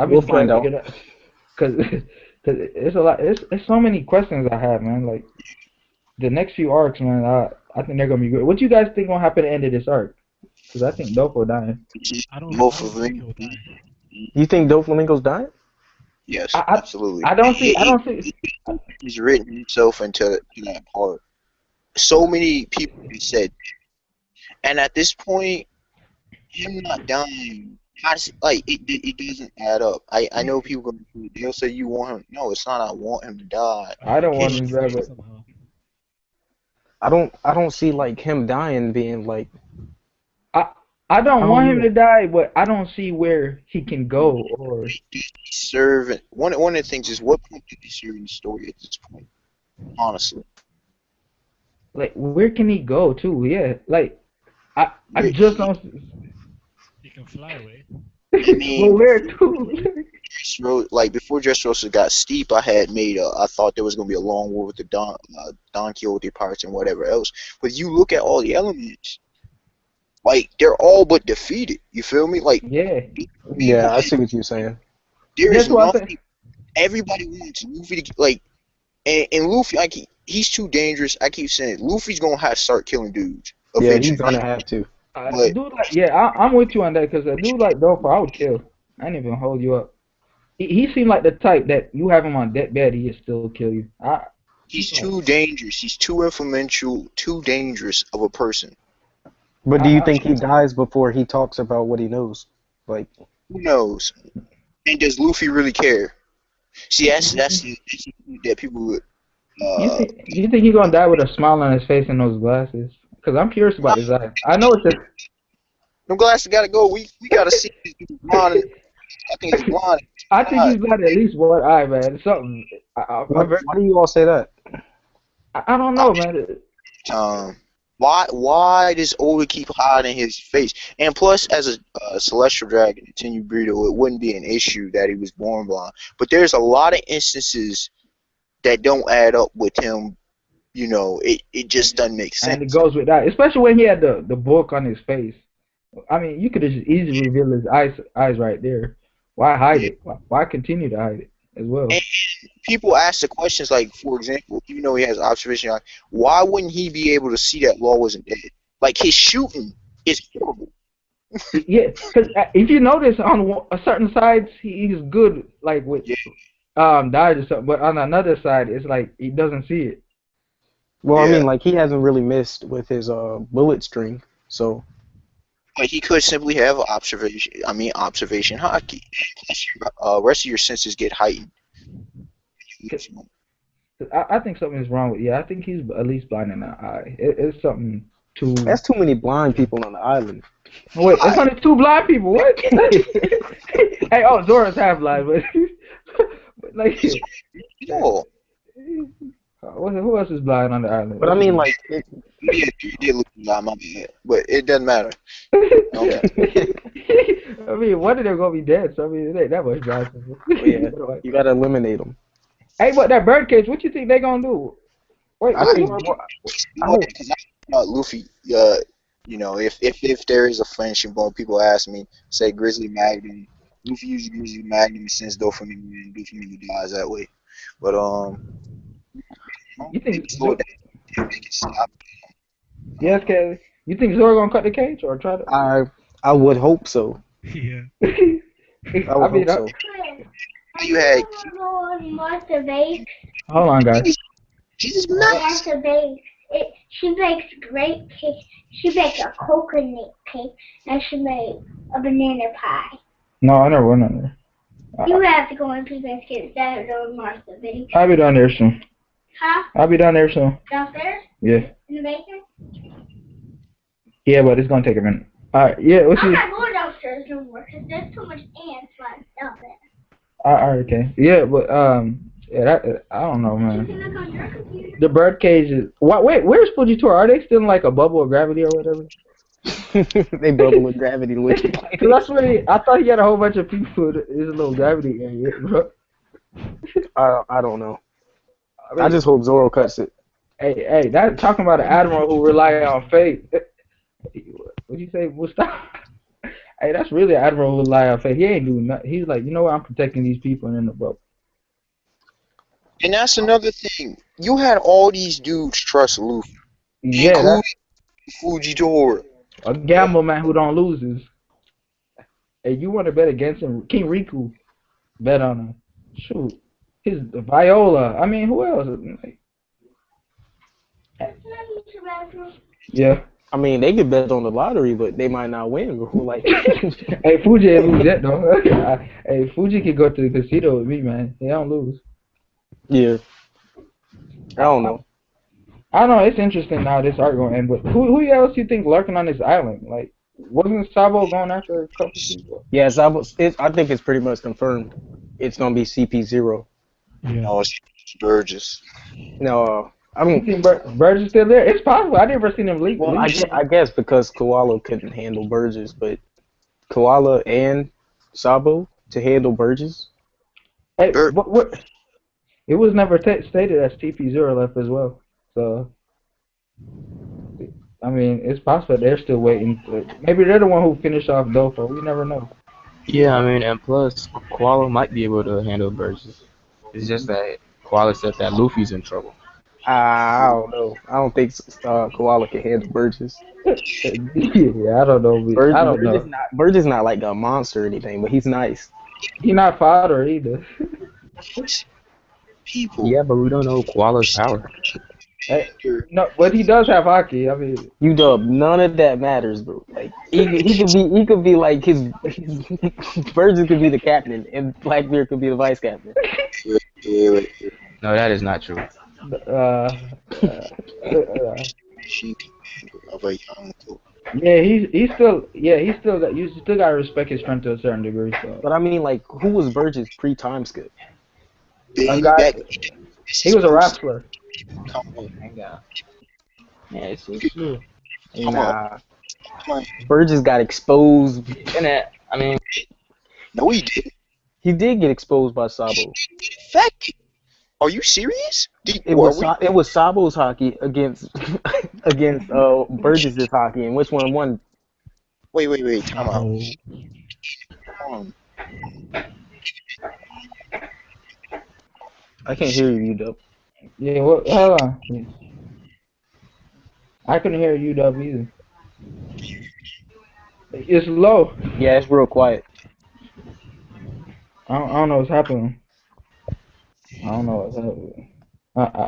C: We'll find out.
B: Because it's a lot. It's so many questions I have, man. Like the next few arcs, man. I think they're gonna be good. What do you guys think gonna happen at the end of this arc? Because I think Dofo dying.
F: I don't
A: Doflamingo.
F: think
C: You think Doflamingo's dying?
A: Yes, absolutely.
B: I don't see.
A: He's written himself into that part. So many people have said, and at this point, him not dying, how does it doesn't add up. I know people they'll say you want him. No, it's not. I want him to die.
B: I don't want him to die, but
F: somehow.
C: I don't see like him dying being like.
B: I don't want him to die, but I don't see where he can go or
A: serve. One of the things is what point did he serve in the story at this point? Honestly,
B: like where can he go to? Yeah, like I just don't.
F: He can fly away.
A: I mean,
B: well, where to?
A: Like before Dressrosa got steep, I thought there was gonna be a long war with the Don Quixote pirates and whatever else. But you look at all the elements. Like, they're all but defeated. You feel me? Like,
C: yeah, I see what you're saying.
A: There is nothing. Everybody wants Luffy to, like, and Luffy, he's too dangerous. I keep saying, Luffy's gonna have to start killing dudes.
C: Yeah, he's gonna have to.
B: I'm with you on that, because a dude like Dofo, I would kill. I ain't even hold you up. He seemed like the type that you have him on deathbed, he'd still kill you.
A: He's too dangerous. He's too influential, too dangerous of a person.
C: But do you think he dies before he talks about what he knows? Like,
A: who knows? And does Luffy really care? See, that's that people would.
B: You think he's gonna die with a smile on his face and those glasses? Because I'm curious about his eyes. I know it's just.
A: Them glasses gotta go. We gotta see. Blonde. I think he's blind.
B: I think he's got at least one eye, man. Something.
C: Why do you all say that?
B: I don't know, man.
A: Why does Oda keep hiding his face? And plus, as a celestial dragon, a Tenyu Burrito, it wouldn't be an issue that he was born blind. But there's a lot of instances that don't add up with him. You know, it just doesn't make sense.
B: And it goes with that, especially when he had the book on his face. I mean, you could have just easily revealed his eyes right there. Why hide it? Why continue to hide it as well?
A: And people ask the questions like, for example, even though he has observation, why wouldn't he be able to see that Law wasn't dead? Like, his shooting is horrible.
B: Yeah, because if you notice, on certain sides he's good, like with died or something, but on another side it's like he doesn't see it.
C: Well, I mean, like, he hasn't really missed with his bullet string, so.
A: But he could simply have observation Haki. Rest of your senses get heightened.
B: I think something is wrong with. I think he's at least blind in the eye. It's something too.
C: That's too many blind people on the island.
B: Wait, it's only 2 blind people. What? Hey, Zoro's half blind, but like.
A: No.
B: Who else is blind on the island?
C: But I mean, like,
A: Yeah, you did lose a lot, my bad. But it doesn't matter. Okay.
B: I mean, one of them gonna be dead, so I mean, it ain't that much Johnson.
C: yeah, you gotta eliminate them.
B: Hey, but that birdcage, what you think they gonna do? Wait,
C: I
B: what
C: think
B: Zoro-
A: Because Luffy, you know, if there is a friendship bone, people ask me, say Grizzly Magnum. Luffy uses Grizzly Magnum since Doflamingo and Doflamingo dies that way. But
B: you think?
A: slow it down, make it stop.
B: Yes, Kelly. You think Zoro gonna cut the cage or try to?
C: I would hope so.
F: Yeah.
C: I would hope so.
A: You had
D: Martha bakes.
B: Hold on, guys.
A: Jesus nuts.
D: Martha bakes. She bakes great cake. She bakes a coconut cake, and she makes a banana pie.
B: No, I never went on there.
D: You have to go into this kid that on Martha bakes.
B: I'll be down there soon.
D: Huh?
B: I'll be down there soon.
D: Downstairs?
B: Yeah.
D: In the basement?
B: Yeah, but it's gonna take a minute. Alright, yeah, what's
D: I'm
B: your...
D: not going downstairs no more because there's too much ants flying down there.
B: Alright, okay. Yeah, but, yeah, that, I don't know,
D: You
B: man.
D: can look on your computer.
B: The bird cage is... Wait, where's Fujitora? Are they still in, like, a bubble of gravity or whatever?
C: They bubble with gravity the way you play.
B: Cause that's what I thought he had a whole bunch of people in his little gravity area, bro.
C: I don't know. I just hope Zoro cuts it.
B: Hey, that's talking about an admiral who rely on faith. What you say, Mustafa? Hey, that's really an admiral who rely on faith. He ain't doing nothing. He's like, you know what? I'm protecting these people in the boat.
A: And that's another thing. You had all these dudes trust Luffy,
B: Yeah,
A: including
B: that's
A: Fujitora.
B: a gamble man who don't lose. Hey, you want to bet against him? King Riku bet on him. Shoot, his Viola. I mean, who else? Yeah.
C: I mean, they could bet on the lottery, but they might not win. Like,
B: Hey, Fuji ain't lose yet though. Hey, Fuji can go to the casino with me, man. He don't lose.
C: yeah, I don't know.
B: I don't know. It's interesting now this arc going to end, but who else you think lurking on this island? Like, wasn't Sabo going after a couple people?
C: Yeah, I think it's pretty much confirmed. It's gonna be CP0.
F: Yeah.
A: No, it's Burgess.
C: No, I
B: You
C: mean,
B: think Birds is still there? It's possible. I never seen him leak.
C: well, I guess because Koala couldn't handle Burgess, but Koala and Sabo to handle Burgess.
B: Hey, what? It was never stated as TP0 left as well. So, I mean, it's possible they're still waiting. Maybe they're the one who finished off Dofa. We never know.
G: Yeah, I mean, and plus, Koala might be able to handle Burgess. It's just that Koala said that Luffy's in trouble.
C: I don't know. I don't think Koala can handle Burgess.
B: Yeah, I don't know. I don't know.
C: Burgess not like a monster or anything, but he's nice.
B: He not fodder either.
A: People.
G: Yeah, but we don't know Koala's power.
B: Hey, no, but he does have Haki. I mean,
C: UW, none of that matters, bro. Like he could be like his Burgess could be the captain and Blackbeard could be the vice captain.
G: No, that is not true.
B: He's still got. You still gotta respect his strength to a certain degree. So.
C: But I mean, like, who was Burgess pre-time skip?
B: A guy, he was a wrestler.
G: Yeah, it's true.
C: Nah, Burgess got exposed.
G: And I mean,
A: No, he didn't.
C: He did get exposed by Sabo.
A: Fact. Are you serious?
C: It was Sabo's Haki against Burgess's Haki, and which one won?
A: Wait. Time out. Come on.
C: I can't hear you, UW.
B: Yeah, what? Hold on. I couldn't hear UW either. It's low.
C: Yeah, it's real quiet.
B: I don't know what's happening. I don't know what's happening.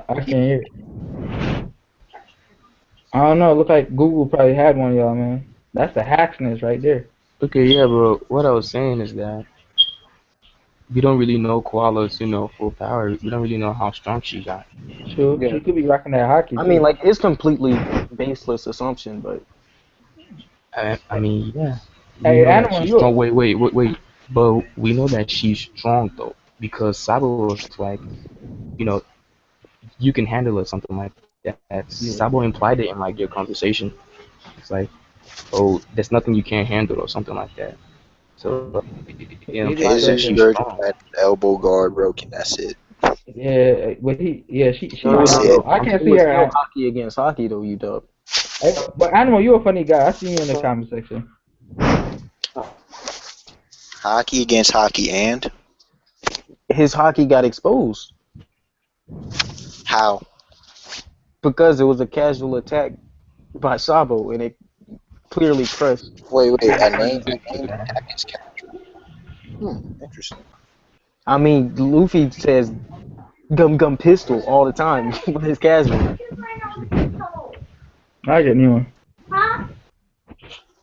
B: I can't hear it. I don't know. It look like Google probably had one of y'all, man. That's the hacksness right there.
G: okay, yeah, bro. What I was saying is that we don't really know Koala's, full power. We don't really know how strong she got.
B: Sure,
C: Yeah.
B: she could be rocking that Haki.
C: I mean, like, it's completely baseless assumption, but
G: I mean, yeah.
B: Hey,
G: We know that
B: Animal,
G: she's
B: you-
G: strong. Wait. But we know that she's strong though, because Sabo was like, you can handle it, something like that.
B: Yeah.
G: Sabo implied it in like your conversation. It's like, oh, there's nothing you can't handle or something like that. So it
B: He did
G: implies that
B: say
A: Jesus
G: she's
B: that.
A: Virgin
G: strong.
A: had elbow guard broken. That's it.
B: Yeah, but she
C: No,
A: That's
C: no,
B: strong
A: it.
B: though.
C: no.
B: I
C: It
B: can't see
C: was
B: her.
C: still hockey against hockey, though, you dub.
B: But Animal, you a funny guy. I see you in the comment section.
A: Hockey against hockey, and
C: His hockey got exposed
A: how?
C: because it was a casual attack by Sabo, and it clearly crushed.
A: Wait, a
G: I
A: name
G: agree with that.
A: attack is captured. Interesting.
C: I mean, Luffy says "gum gum pistol" all the time with his casual.
B: I get new one.
D: Huh?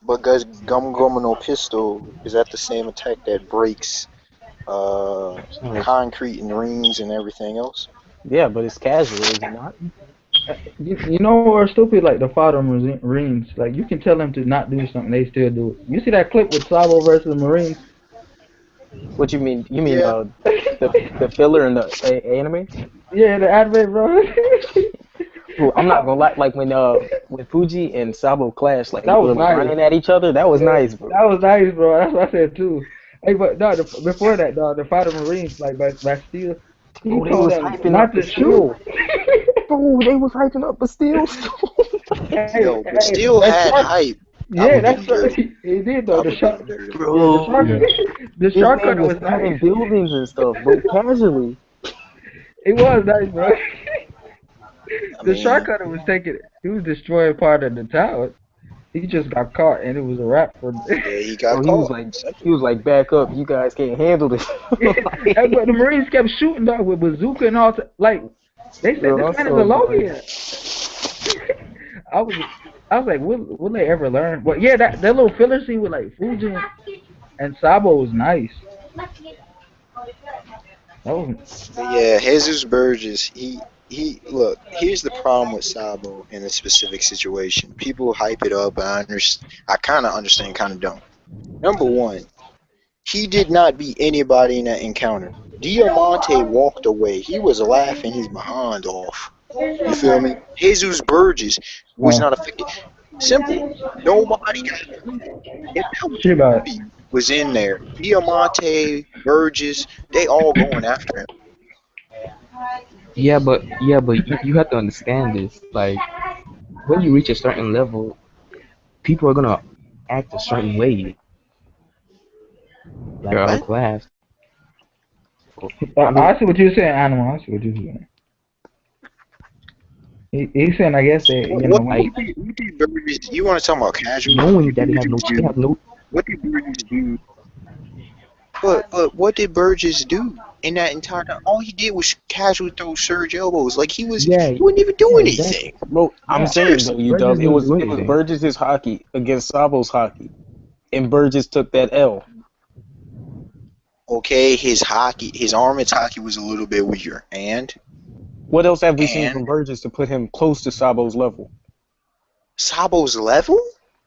A: But guys, Gum Gumino Pistol is that the same attack that breaks concrete and rings and everything else?
C: Yeah, but it's casual, is it not?
B: You know what's stupid? Like the father Marines. Like you can tell them to not do something, they still do it. You see that clip with Sabo versus the Marines?
C: What you mean? You mean
A: Yeah.
C: the filler in the anime?
B: Yeah, the anime, bro.
C: Well, I'm not gonna lie. Like when Fuji and Sabo clashed, like
B: That
C: they
B: was
C: were like,
B: nice.
C: running at each other. That was nice, bro.
B: That was nice, bro. That's what I said too. Hey, but no, before that, the father Marines, like Bastille, he
C: Bro, they
B: told
C: was
B: them
C: hyping
B: not
C: up
B: to
C: the steel.
B: shoot.
C: Bro, they was hyping up the steel.
A: Yo, but still
B: that
A: had
B: shark.
A: hype. I
B: Yeah,
A: was
B: that's
A: getting dirty.
B: he did
A: I
B: though. The
A: was
B: shark.
A: getting dirty.
B: Yeah, the
C: Bro,
B: shark.
E: Yeah.
B: The
C: this
B: shark
C: man
B: cutter
C: was
B: was
C: slamming
B: nice.
C: buildings and stuff, bro, casually.
B: It was nice, bro.
A: I
B: The shark
A: mean,
B: cutter was taking. He was destroying part of the tower. He just got caught, and it was a wrap for.
A: yeah, he
C: Bro,
A: got caught.
C: he was like, back up, you guys can't handle this.
B: And, but the Marines kept shooting dog with bazooka and all. Like they said,
C: Bro,
B: this
C: I'm
B: man is a
C: so done.
B: Logan. I was, I was like, will they ever learn? But yeah, that little filler scene with like Fuji and Sabo was nice. That was
A: But yeah, Jesus Burgess, he look, here's the problem with Sabo in this specific situation. People hype it up, I kind of understand, kind of don't. Number one, he did not beat anybody in that encounter. Diamante walked away. He was laughing his behind off. You feel me? Jesus Burgess was not affected. Simple. Nobody got if
B: shit about it.
A: Luffy was in there. Diamante, Burgess, they all going after him.
G: Yeah, but you have to understand this. Like when you reach a certain level, people are gonna act a certain way, like out of
A: What?
G: class. I mean,
B: I see what you're saying, Animal. I see what you're saying. He's saying, I guess they, you know,
G: like
A: What did Burgess? You want to talk about casual?
G: knowing that they have no.
A: What did Burgess do? But what did Burgess do in that entire time? All he did was casually throw surge elbows. Like he
G: Yeah,
A: wasn't even doing
G: yeah, exactly.
A: anything.
C: Bro, I'm
B: Yeah.
C: saying though, you
G: Burgess
C: dub. It
G: didn't
C: was
G: do
C: it was
G: anything.
C: Burgess's hockey against Sabo's hockey, and Burgess took that L.
A: Okay, his armament hockey was a little bit weaker. And
C: What else have we seen from Burgess to put him close to Sabo's level?
A: Sabo's level?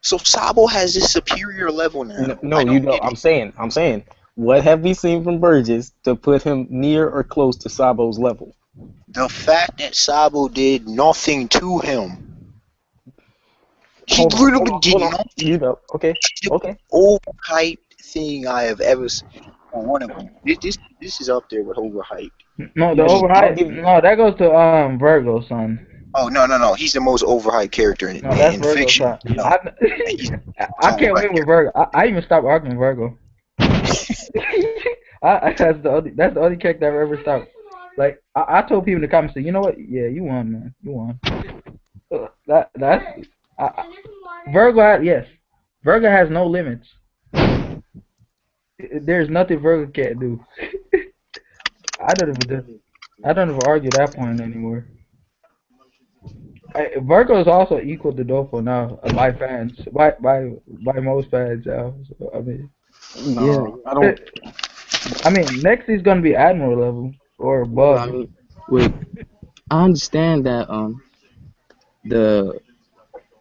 A: So Sabo has this superior level now.
C: No,
A: I don't
C: you know,
A: get it.
C: I'm saying, what have we seen from Burgess to put him near or close to Sabo's level?
A: The fact that Sabo did nothing to him. He
C: Hold on,
A: literally
C: hold on,
A: did
C: hold on.
A: nothing.
C: You know, okay, okay.
A: Overhyped thing I have ever seen. One of them. This is up there with overhyped.
B: No, the
C: I'll
B: overhyped.
C: give you-
B: No, that goes to Vergo, son.
A: Oh no! He's the most overhyped character in,
B: No, that's
A: in
B: Vergo,
A: fiction.
B: son.
A: No,
B: I can't win with Vergo. I even stopped arguing with Vergo. That's the only character I've ever stopped. Like I told people in the comments, you know what? Yeah, you won, man. You won. That's Vergo. Yes, Vergo has no limits. There's nothing Vergo can't do. I don't even argue that point anymore. Virgo is also equal to Dofo now by fans, by most fans. So, I mean,
C: No, I don't.
B: I mean, next is gonna be Admiral level or
G: Well,
B: above.
G: I mean, wait. I understand that the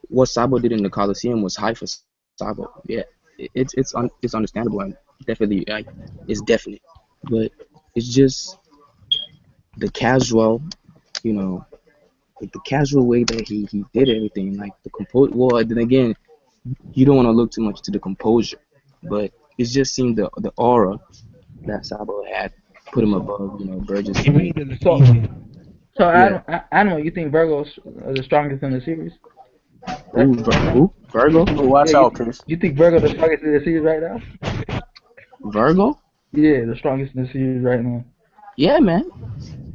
G: what Sabo did in the Coliseum was high for Sabo. Yeah, it's understandable and definitely like it's definite, but it's just the casual you know, like the casual way that he did everything, like the compose. Well, then again, you don't want to look too much to the composure, but it just seemed the aura that Sabo had put him above, you know, Burgess.
F: He made it look
B: So,
F: easy.
B: so
G: Yeah.
B: Animal, you think Virgo's the strongest in the series?
G: Who? Who? Virgo?
C: Oh, watch
B: Yeah,
C: out, Chris.
B: you think Virgo the strongest in the series right now?
G: Virgo?
B: Yeah, the strongest in the series right now.
G: Yeah, man.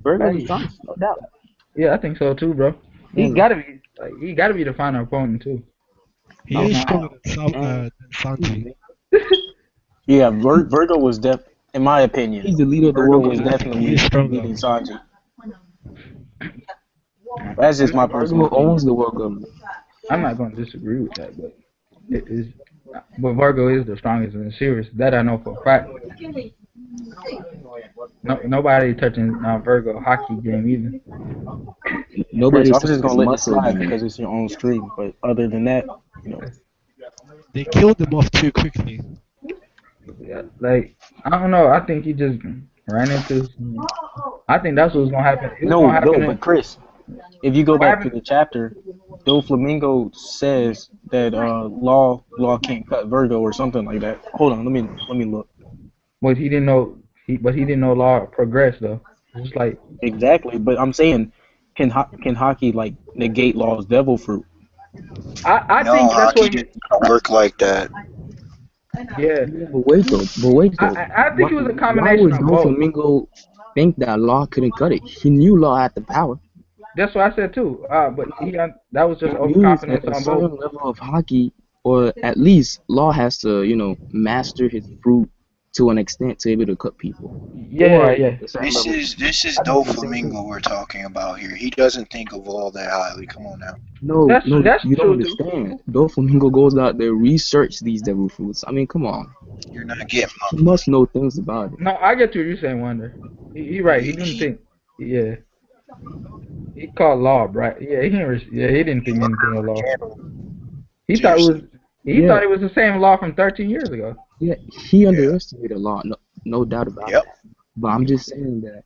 G: Virgo's the
B: Like,
G: strongest, no doubt.
B: yeah, I think so too, bro.
G: Yeah,
B: He
G: man.
B: gotta be the final opponent too.
F: He
G: No,
F: is
G: no.
F: stronger than
G: And
F: Sanji.
C: Yeah, Virgo was in my opinion,
G: he's the leader of the
C: Virgo
G: world.
C: was
F: He
C: definitely
F: is stronger.
C: beating Sanji. That's just my personal
G: Virgo owns
C: opinion.
G: the world government.
B: I'm not gonna disagree with that, but it is. But Virgo is the strongest in the series. That I know for a fact. No, nobody touching Virgo hockey game either.
C: Chris,
G: Nobody's
C: I was just
G: touching his
C: gonna let this
G: muscle
C: slide
G: game.
C: because it's your own stream. But other than that,
F: They killed him off too quickly.
B: Yeah, like I don't know. I think he just ran into. I think that's what's gonna happen. It was
C: no,
B: gonna happen.
C: but Chris, if you go
B: What
C: back to
B: happened?
C: the chapter, Doflamingo says that law can't cut Virgo or something like that. Hold on, let me look.
B: But he didn't know. But he didn't know law progressed though. It's like
C: Exactly, but I'm saying, can Haki like negate law's devil fruit?
B: I
A: No,
B: think that's
A: Haki
B: what.
A: didn't work like that.
B: Yeah,
G: But wait though.
B: I think it was a
G: Why
B: combination
G: would
B: of both.
G: Doflamingo think that Law couldn't cut it? He knew Law had the power.
B: That's what I said too. But that was just
G: He knew
B: overconfidence
G: at a
B: on
G: certain
B: both.
G: level of hockey, or at least Law has to, you know, master his fruit to an extent to be able to cut people.
B: Yeah,
G: Or
B: yeah.
G: a certain
A: This
G: level.
A: is
G: I think it's the same thing.
A: Doflamingo we're talking about here. He doesn't think of all that highly. Come on now.
G: No,
B: That's
G: you don't
B: true too.
G: understand. Doflamingo goes out there, research these devil fruits. I mean, come on.
A: You're not getting
G: He must know things about it.
B: No, I get what you're saying, Wonder. He right. He didn't think. Yeah. He called law, right? Yeah, he didn't think anything of law. He thought it was. He
G: Yeah.
B: thought it was the same law from 13 years ago.
G: Yeah, he underestimated Law, no doubt about
A: Yep.
G: that. But I'm just saying that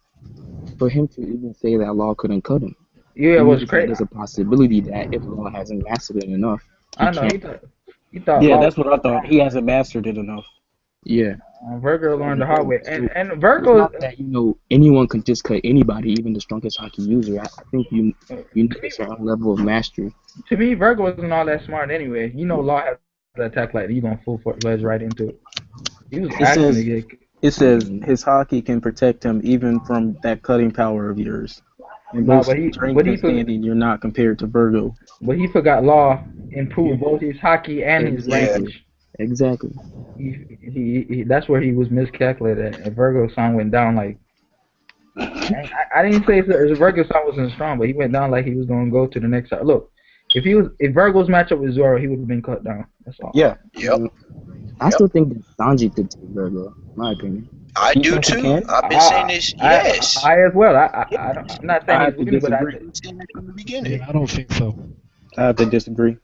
G: for him to even say that Law couldn't cut him,
B: Yeah, it
G: means
B: was
G: that
B: crazy.
G: there's a possibility that if Law hasn't mastered it enough,
B: I know.
G: can't.
B: He thought.
C: Yeah,
B: law,
C: that's what I thought. He hasn't mastered it enough.
G: Yeah.
B: Virgo learned the hard way, and
G: It's
B: Virgo.
G: not that anyone can just cut anybody, even the strongest hockey user. I think you need a certain level of mastery.
B: To me, Virgo isn't all that smart anyway. Law has to attack like you gonna full-fledged right into it. He was asking to get.
C: It says his hockey can protect him even from that cutting power of yours. In both strength and standing, you're not compared to Virgo.
B: But he forgot Law improved both his hockey and his language.
G: Exactly.
B: He that's where he was miscalculated. And Virgo's song went down like. I didn't say Virgo's song wasn't strong, but he went down like he was gonna go to the next side. Look, if Virgo's matchup with Zoro, he would have been cut down. That's all.
C: Yeah.
A: Yep.
G: I still think that Sanji could take Virgo, in my opinion.
A: I do too. I've been saying this. Yes.
B: I as well. I'm not saying he's winning, but
C: disagree.
A: I've been saying it from the beginning.
F: Yeah, I don't think so.
C: I have to disagree.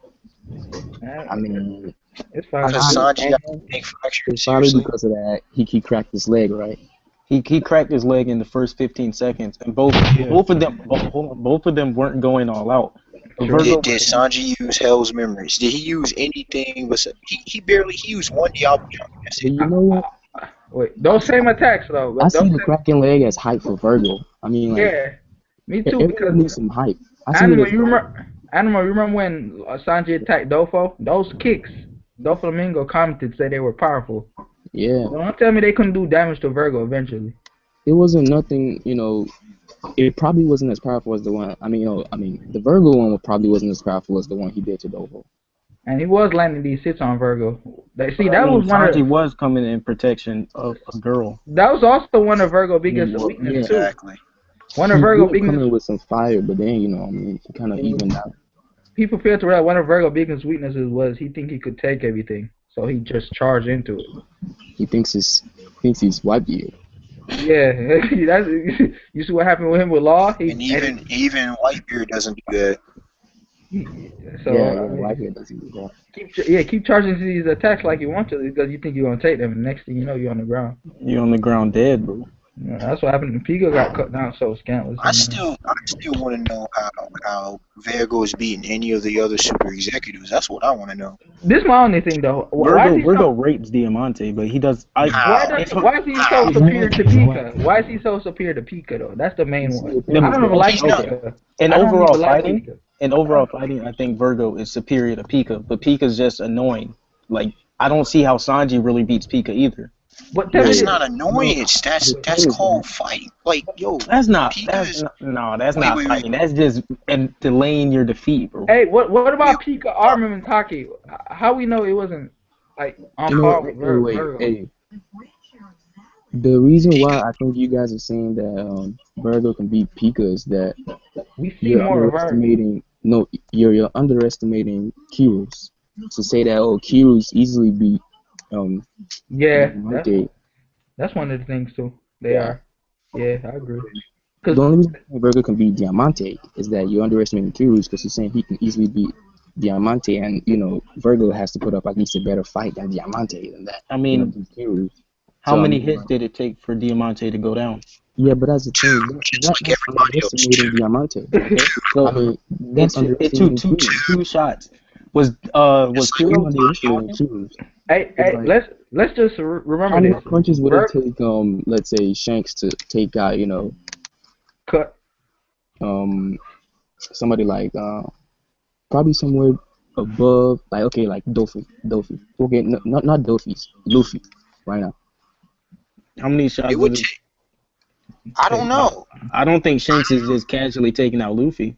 G: I mean,
B: it's fine.
A: Because Sanji got the leg fractured.
G: it's probably
A: Seriously.
G: because of that he cracked his leg, right?
C: He cracked his leg in the first 15 seconds, and both of them weren't going all out.
A: Did Sanji use Hell's Memories? Did he use anything? He used one Diablo jump. That's
G: But
A: it.
G: you know what?
B: Wait, those same attacks though.
G: I see the cracking leg as hype for Virgo. I mean, like,
B: Yeah, me too.
G: everyone
B: Because
G: needs some hype.
B: Animal, you remember when Sanji attacked Dofo? Those kicks, Doflamingo commented say they were powerful.
G: Yeah.
B: Don't tell me they couldn't do damage to Virgo eventually.
G: It wasn't nothing, it probably wasn't as powerful as the one. The Virgo one probably wasn't as powerful as the one he did to Dovo.
B: And he was landing these hits on Virgo.
C: Sanji was coming in protection of a girl.
B: That was also one of Virgo's biggest weaknesses too.
A: Exactly.
B: One of Virgo's biggest.
G: Coming with some fire, but then he kind of evened out.
B: People fail to realize one of Virgo's biggest weaknesses was he think he could take everything, so he just charged into it.
G: He thinks he's Whitebeard.
B: Yeah, you see what happened with him with Law.
A: Even Whitebeard doesn't do that.
B: So
G: Whitebeard doesn't do that.
B: Keep charging these attacks like you want to because you think you're gonna take them. And next thing you know, you're on the ground.
C: You're on the ground dead, bro.
B: Yeah, that's what happened. Pika got cut down so scantless.
A: I still want to know how Vergo is beating any of the other super executives. That's what I want to know.
B: This is my only thing though. Why is he
C: Virgo
B: so?
C: rapes Diamante, but he does.
A: How?
B: Why is he so superior to Pika? Why is he so superior to Pika though? That's the main one. I don't even like
A: He's not.
B: Pika.
C: In
B: I don't
C: overall
B: even like
C: fighting,
B: Pika.
C: I think Virgo is superior to Pika, but Pika's just annoying. Like I don't see how Sanji really beats Pika either.
B: But tell me
A: That's
B: this.
A: not annoyance. That's called fighting. Like, yo,
C: That's not.
A: Pika's.
C: That's not fighting. That's just delaying your defeat, bro.
B: Hey, what about Pika armament Haki? How we know it wasn't like on par with Virgo?
G: Hey, the reason why I think you guys are saying that Virgo can beat Pika is that
B: We see more of Virgo.
G: You're underestimating Kyros. To say that Kyros easily beat
B: Yeah,
G: Diamante.
B: that's one of the things too. They are. Yeah, I agree.
G: The only reason Vergo can beat Diamante is that you're underestimating Kyros because he's saying he can easily beat Diamante, and Vergo has to put up at least a better fight than Diamante than that.
C: I mean, how many hits did it take for Diamante to go down?
G: Yeah, but that's the thing. That's
A: like everybody else.
G: underestimating Diamante.
C: Okay. So
G: I mean,
C: it took two shots. Was Kiro
G: underestimating Kyros?
B: Hey, let's just remember
G: How many
B: this.
G: punches would it take, let's say Shanks to take out,
B: Cut.
G: somebody like probably somewhere above, like Dofi. Okay, not Dofi's, Luffy, right now.
C: How many shots
A: It would take. I don't know.
C: I don't think Shanks is just casually taking out Luffy.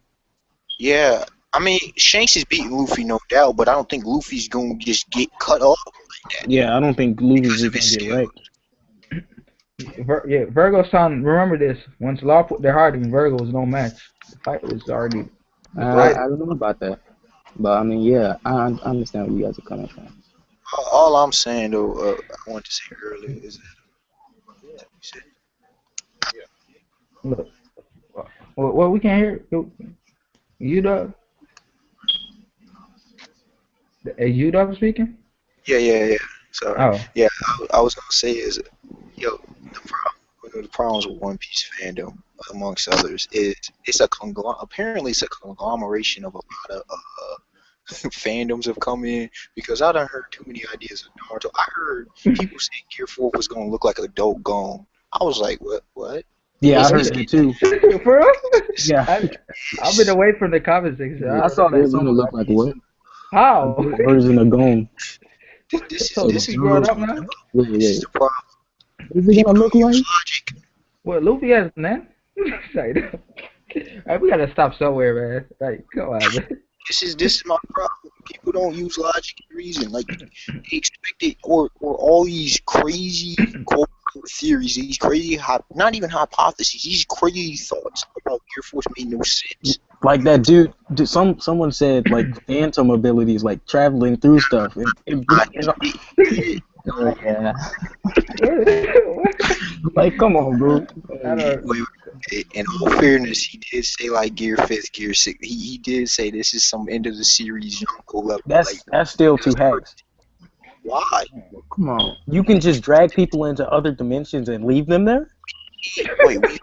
A: Yeah. I mean, Shanks is beating Luffy, no doubt, but I don't think Luffy's going to just get cut off like that.
C: Yeah, I don't think Luffy's just going to get wrecked.
B: Virgo-san, remember this. Once Law put their heart in, Virgo was no match. The fight was already...
G: I don't know about that. But, I mean, yeah, I understand where you guys are coming from.
A: All I'm saying, though, I wanted to say earlier is that...
B: Look. Well, we can't hear... You, Doug? Is you Doug speaking?
A: Yeah. Sorry.
B: Oh.
A: Yeah, I was gonna say is, yo, one of the problems with One Piece fandom, amongst others, is apparently it's a conglomeration of a lot of fandoms have come in, because I done heard too many ideas of Naruto. I heard people saying Gear 4 was gonna look like a dope Gon. I was like, what?
C: Yeah, I heard that too.
B: For real?
C: Yeah.
B: I've been away from the comment section.
C: I saw that.
G: It's gonna look like what?
B: How?
C: Version of Gon.
A: This
B: is growing up now?
A: This is the problem.
G: Is it gonna look like?
A: Logic.
B: Well, Luffy has man. Right, we gotta stop somewhere, man. Like, come on, man.
A: This is my problem. People don't use logic and reason. Like, they expect it, or all these crazy quote theories, these crazy not even hypotheses, these crazy thoughts about Gear Force made no sense.
C: Like that dude. Someone said like phantom abilities, like traveling through stuff.
G: Yeah.
C: Like, come on, bro.
A: In all fairness, he did say like Gear 5th, Gear 6. He did say this is some end of the series Yonko level.
C: That's still two hacks.
A: Why?
G: Come on.
C: You can just drag people into other dimensions and leave them there?
A: Wait, you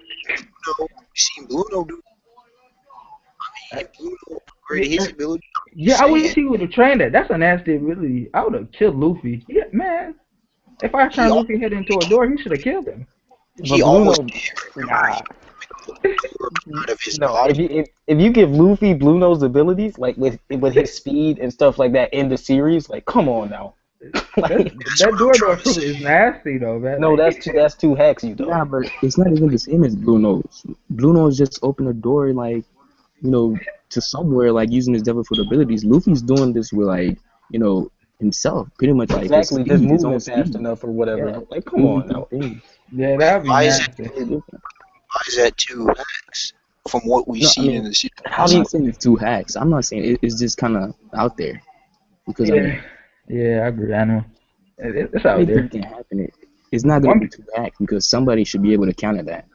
A: seen Bluno do? I mean, Bluno upgraded his ability.
B: Yeah, I wish he would have trained that. That's a nasty ability. I would have killed Luffy. Yeah, man. If I turned Luffy head into a door, he should have killed him.
A: He almost did.
C: No, if you give Luffy Blue Nose abilities, like with his speed and stuff like that in the series, like, come on now.
B: Like, that door fruit is nasty though, man.
C: No, that's two hacks, you know.
G: Yeah, but it's not even the same as Blue Nose. Blue Nose just opened a door, like, to somewhere, like using his devil fruit abilities. Luffy's doing this with, like, himself, pretty much, like
C: exactly his movement fast enough or whatever. Yeah. Like, come on now.
B: Yeah, that'd be nasty.
A: Why is that two hacks from what we've seen in the series?
G: I'm not saying it's two hacks. I'm not saying it's just kind of out there. Because
B: yeah, I agree. I know. It's out there.
G: Can happen. It's not going to be two hacks because somebody should be able to counter that.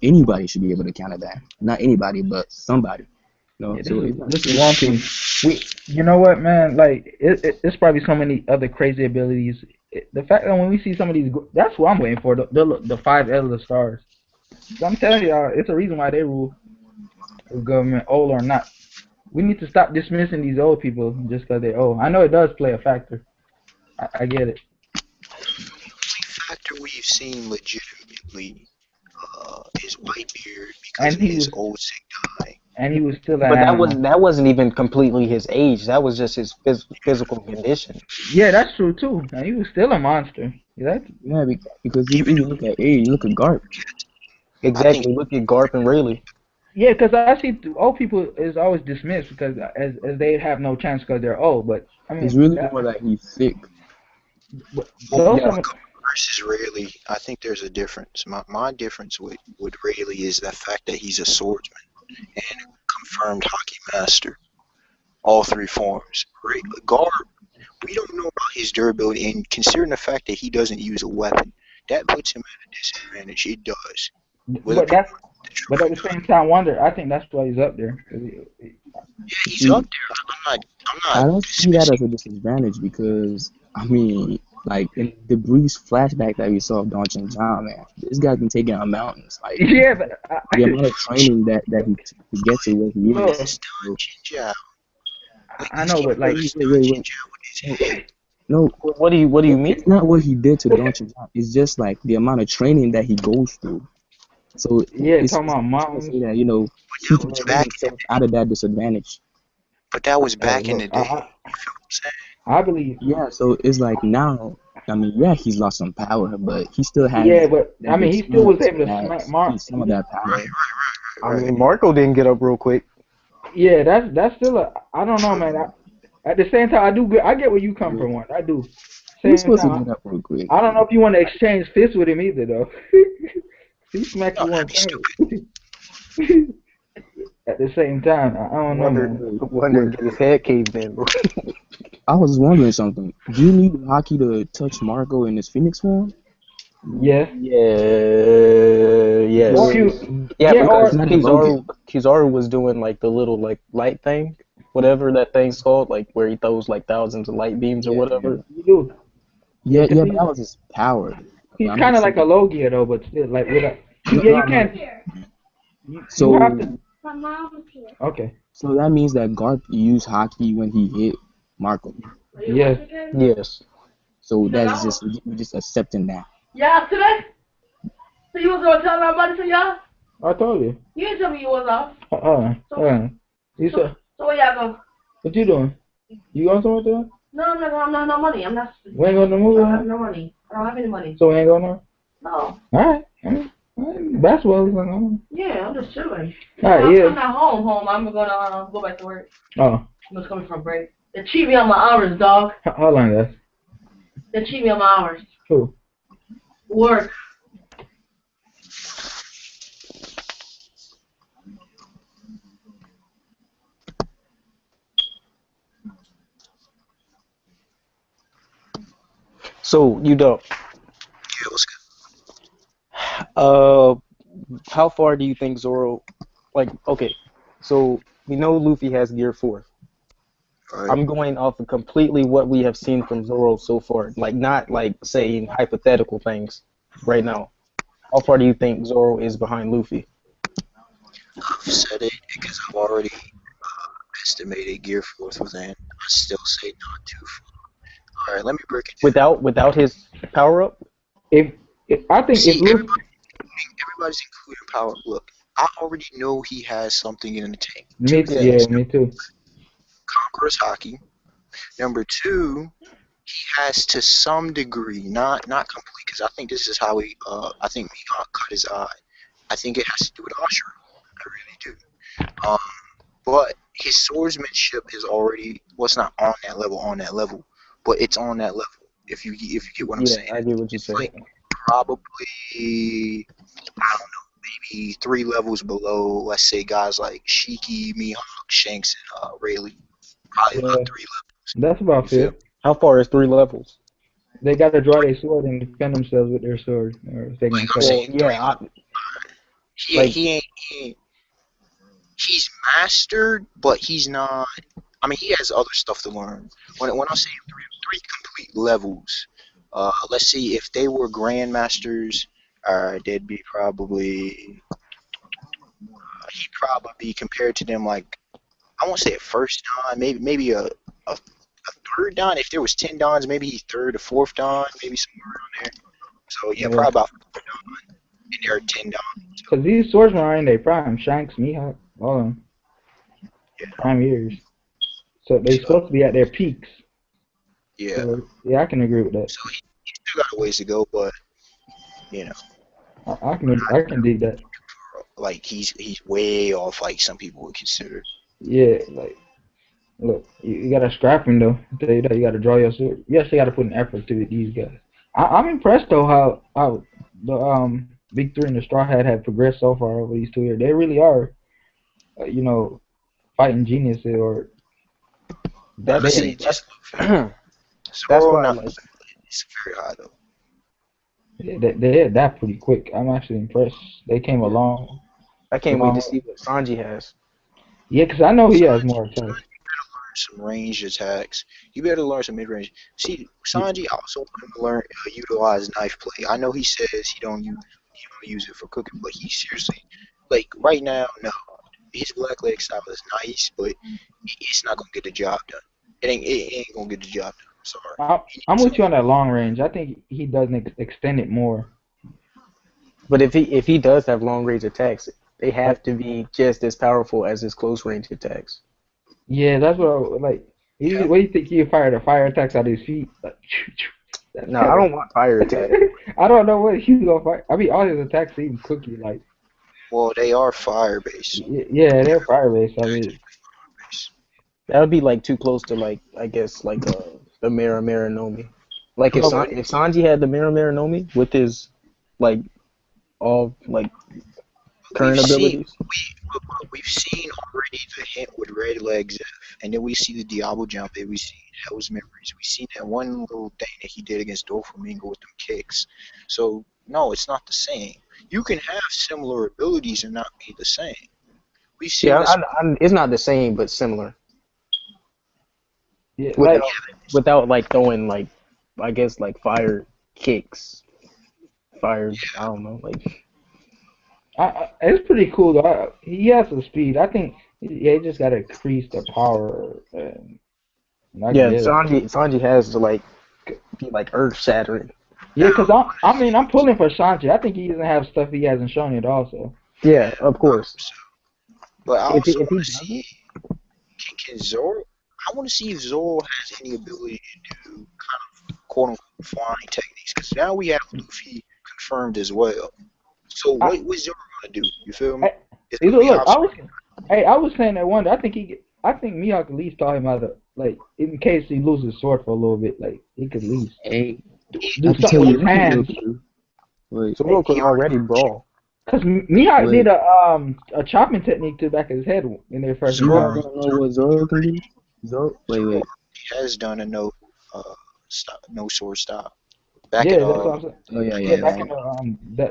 G: Anybody should be able to counter that. Not anybody, but somebody.
B: This is one thing. You know what, man? Like, it's probably so many other crazy abilities The fact that when we see some of these, that's what I'm waiting for. The five elder stars. So I'm telling y'all, it's a reason why they rule the government, old or not. We need to stop dismissing these old people just because they're old. I know it does play a factor. I get it.
A: The only factor we've seen legitimately is Whitebeard because
B: And
A: of
B: he
A: his
B: was
A: old sick guy.
B: and he was still an
C: But
B: animal.
C: that wasn't even completely his age. That was just his physical condition.
B: Yeah, that's true too. And he was still a monster. Yeah,
G: Yeah, because if you look at age, you look at Garp.
A: I think
C: Exactly. Look at Garp and Rayleigh.
B: yeah, because I see old people is always dismissed because as they have no chance because they're old. But I
G: It's
B: mean,
G: really more that he's sick.
B: those
C: Yeah.
B: some
A: versus Rayleigh, I think there's a difference. My difference with Rayleigh is the fact that he's a swordsman and confirmed hockey master, all three forms. Garb, we don't know about his durability, and considering the fact that he doesn't use a weapon, that puts him at a disadvantage. It does. Whether
B: but
A: people
B: that's
A: want the truth
B: but
A: or
B: at the
A: not.
B: same time, Wonder. I think that's why he's up there.
A: Yeah, he's up
G: See,
A: there. I'm
G: I
A: not
G: don't see that
A: dismissing.
G: as a disadvantage because I mean, like in the brief flashback that we saw of Don John, man, this guy's been taking out mountains. Like
B: Yeah, but
G: the amount of training that he took to get to where he
A: When
G: is.
B: look,
A: is Don
G: So,
A: Jinjao? When
B: I
A: is
B: know,
A: he
B: but like,
G: wait,
A: versus
G: wait,
A: Don
G: wait, wait.
A: Jinjao with his
G: No,
A: head?
G: no,
C: What do you mean?
G: it's not what he did to Don John. It's just like the amount of training that he goes through. So
B: yeah,
G: it's
B: talking about
G: trying to
B: mountains.
G: say that
A: But
G: he
A: that
G: can
A: was
G: train
A: back.
G: himself out of that disadvantage.
A: But that was
B: Hey,
A: back in
B: look,
A: the day. You feel what I'm saying?
B: I believe.
G: Yeah, so it's like now, I mean, yeah, he's lost some power, but he still
B: Yeah,
G: has
B: but I
G: that
B: mean, he still
G: routine
B: was
G: to
B: able to smack
G: perhaps
B: Mark.
G: keep some of that
A: Right,
G: power.
C: I
A: right.
C: mean, Marco didn't get up real quick.
B: Yeah, that's still a. I don't know, man. At the same time, I get where you come
G: Yeah.
B: from. One, I do.
G: Who's
B: Same
G: supposed to
B: time,
G: get up real quick?
B: I don't know if you want to exchange fists with him either, though. He smack
A: No,
B: you one
A: that'd be
B: time.
A: stupid.
B: At the same time, I don't know,
C: Wonder
B: man.
C: Wonder get his head caved in, bro.
G: I was wondering something. Do you need Haki to touch Marco in his Phoenix form?
B: Yes.
C: Yeah,
B: Or
C: yes.
B: you.
C: Yeah,
B: Yeah,
G: Because
C: because
G: it's
B: or
G: not in Logan.
C: Kizaru was doing like the little like light thing, whatever that thing's called, like where he throws like thousands of light beams or
B: yeah,
C: whatever.
B: you do. Yeah,
G: Yeah,
B: because
G: yeah, but that was his power.
B: he's
G: I'm
B: kind of
G: just
B: like a
G: saying.
B: Logia though, but still like with a.
G: No,
B: Yeah,
G: no,
B: you
G: I mean,
B: can't. You have
G: so
B: to.
D: My mom's here.
B: Okay.
G: so that means that Garp used Haki when he hit Marco.
B: Yes.
C: Yes.
G: So that's just we just accepting that.
H: Yeah, today? So you was gonna tell everybody to y'all?
B: I told you.
H: You didn't tell me you was off.
B: You said.
H: So where y'all go?
B: What you doing? You going somewhere today?
H: No, I'm not. I'm not no money. I'm not.
B: We ain't going to the
H: I
B: movie?
H: don't have no money. I don't have any money.
B: So we ain't going there?
H: No.
B: Alright. Basketball is going on.
H: Yeah, I'm just chilling.
B: Alright,
H: I'm
B: yeah.
H: not home. I'm gonna go back to work.
B: Oh.
H: I'm just coming from break. They cheat me on my hours, dog.
B: How long, guys?
H: They cheat me on my hours.
B: Who?
H: Work.
C: So you don't.
A: Yeah, what's good?
C: How far do you think Zoro? Like, okay, so we know Luffy has Gear 4.
A: Right.
C: I'm going off of completely what we have seen from Zoro so far, like not like saying hypothetical things right now. How far do you think Zoro is behind Luffy?
A: I've said it because I've already estimated Gear Force within. I still say not too far. Alright, let me break it down.
C: Without his power up?
B: If I think if
A: See,
B: Luffy.
A: everybody's including power. Look, I already know he has something in the tank.
B: Me,
A: Two
B: yeah,
A: things.
B: me too.
A: Conqueror's Haki. Number two, he has to some degree, not complete, because I think this is how he, I think Mihawk cut his eye. I think it has to do with Ashura. I really do. But his swordsmanship is already, well, it's not on that level, but it's on that level. If you get what I'm
C: Yeah,
A: saying.
C: I get what you're
A: It's
C: saying.
A: like probably, I don't know, maybe 3 levels below, let's say guys like Shiki, Mihawk, Shanks, and Rayleigh. Probably about
B: Yeah.
A: 3 levels.
B: That's about
A: You feel?
B: fair.
C: How far is 3 levels?
B: They got to draw their sword and defend themselves with their sword, or if they
A: Like
B: gonna
A: I'm
B: cut it.
C: Well,
A: saying, 3
C: yeah,
A: levels.
C: like
A: He ain't. He's mastered, but he's not. I mean, he has other stuff to learn. When I'm saying three complete levels, Let's see, if they were grandmasters, they'd be probably he'd probably be compared to them like I won't say a first dan, maybe a third dan. If there was 10 dans, maybe he's third or fourth dan, maybe somewhere around there. So yeah, probably about 4 dan, and there are 10 dan.
B: Because these swordsmen are in their prime. Shanks, Mihawk, all of them. Prime years. So they're supposed to be at their peaks.
A: Yeah.
B: So, yeah, I can agree with that.
A: So he still got a ways to go, but you know,
B: I can dig that.
A: like he's way off like some people would consider.
B: Yeah, like look, you gotta scrap him though. I tell you that, you gotta draw your sword. You actually gotta put an effort to it. These guys. I'm impressed though how the big three and the Straw Hat have progressed so far over these 2 years. They really are, you know, fighting geniuses or.
C: That's
A: So
C: why I like.
A: it's very high though.
B: Yeah, they had that pretty quick. I'm actually impressed. They came along.
C: I can't wait to see what Sanji has.
B: Yeah, because I know he has more attacks.
A: You better learn some ranged attacks. You better learn some mid-range. See, Sanji also learn utilize knife play. I know he says he don't use it for cooking, but he seriously, like right now, no. His black leg style is nice, but it's not gonna get the job done. It ain't gonna get the job done. Sorry.
B: I'm with you on that long range. I think he does extend it more.
C: But if he does have long range attacks, they have to be just as powerful as his close range attacks.
B: Yeah, that's what I like. What do you think he fired the fire attacks out of his feet? Like,
C: no, I don't want fire attacks.
B: I don't know what he's gonna fire. I mean, all his attacks seem cookie like.
A: Well, they are fire based.
B: Yeah, they're fire based. I mean,
C: that would be like too close to like I guess like the Mera Nomi. Like if Sanji had the Mera Nomi with his like all like current abilities.
A: We've seen already the hint with Red Legs, and then we see the Diablo jump. And we see Hell's Memories. We seen that one little thing that he did against Doflamingo with them kicks. So no, it's not the same. You can have similar abilities and not be the same. We see.
C: Yeah, it's not the same, but similar.
B: Yeah,
C: without like throwing like I guess like fire kicks, fire. I don't know like.
B: It's pretty cool though. He has the speed. I think he just gotta increase the power.
C: Sanji has to like be like earth shattering.
B: Yeah, because I'm pulling for Sanji. I think he doesn't have stuff he hasn't shown yet also.
C: Yeah, of course.
A: But I also want to see can Zoro. I want to see if Zoro has any ability to do kind of quote unquote flying techniques. Because now we have Luffy confirmed as well. So what's Zoro gonna do? You feel me?
B: I was saying that one day. I think Mihawk at least taught him how to like in case he loses sword for a little bit. Like he could at least do something with his hands.
C: Zoro could already brawl.
B: Because Mihawk did a chopping technique to the back of his head in their first
G: round. You don't know what Zoro can do? Wait.
A: He has done a no sword stop.
B: That's what I'm saying.
G: Oh yeah.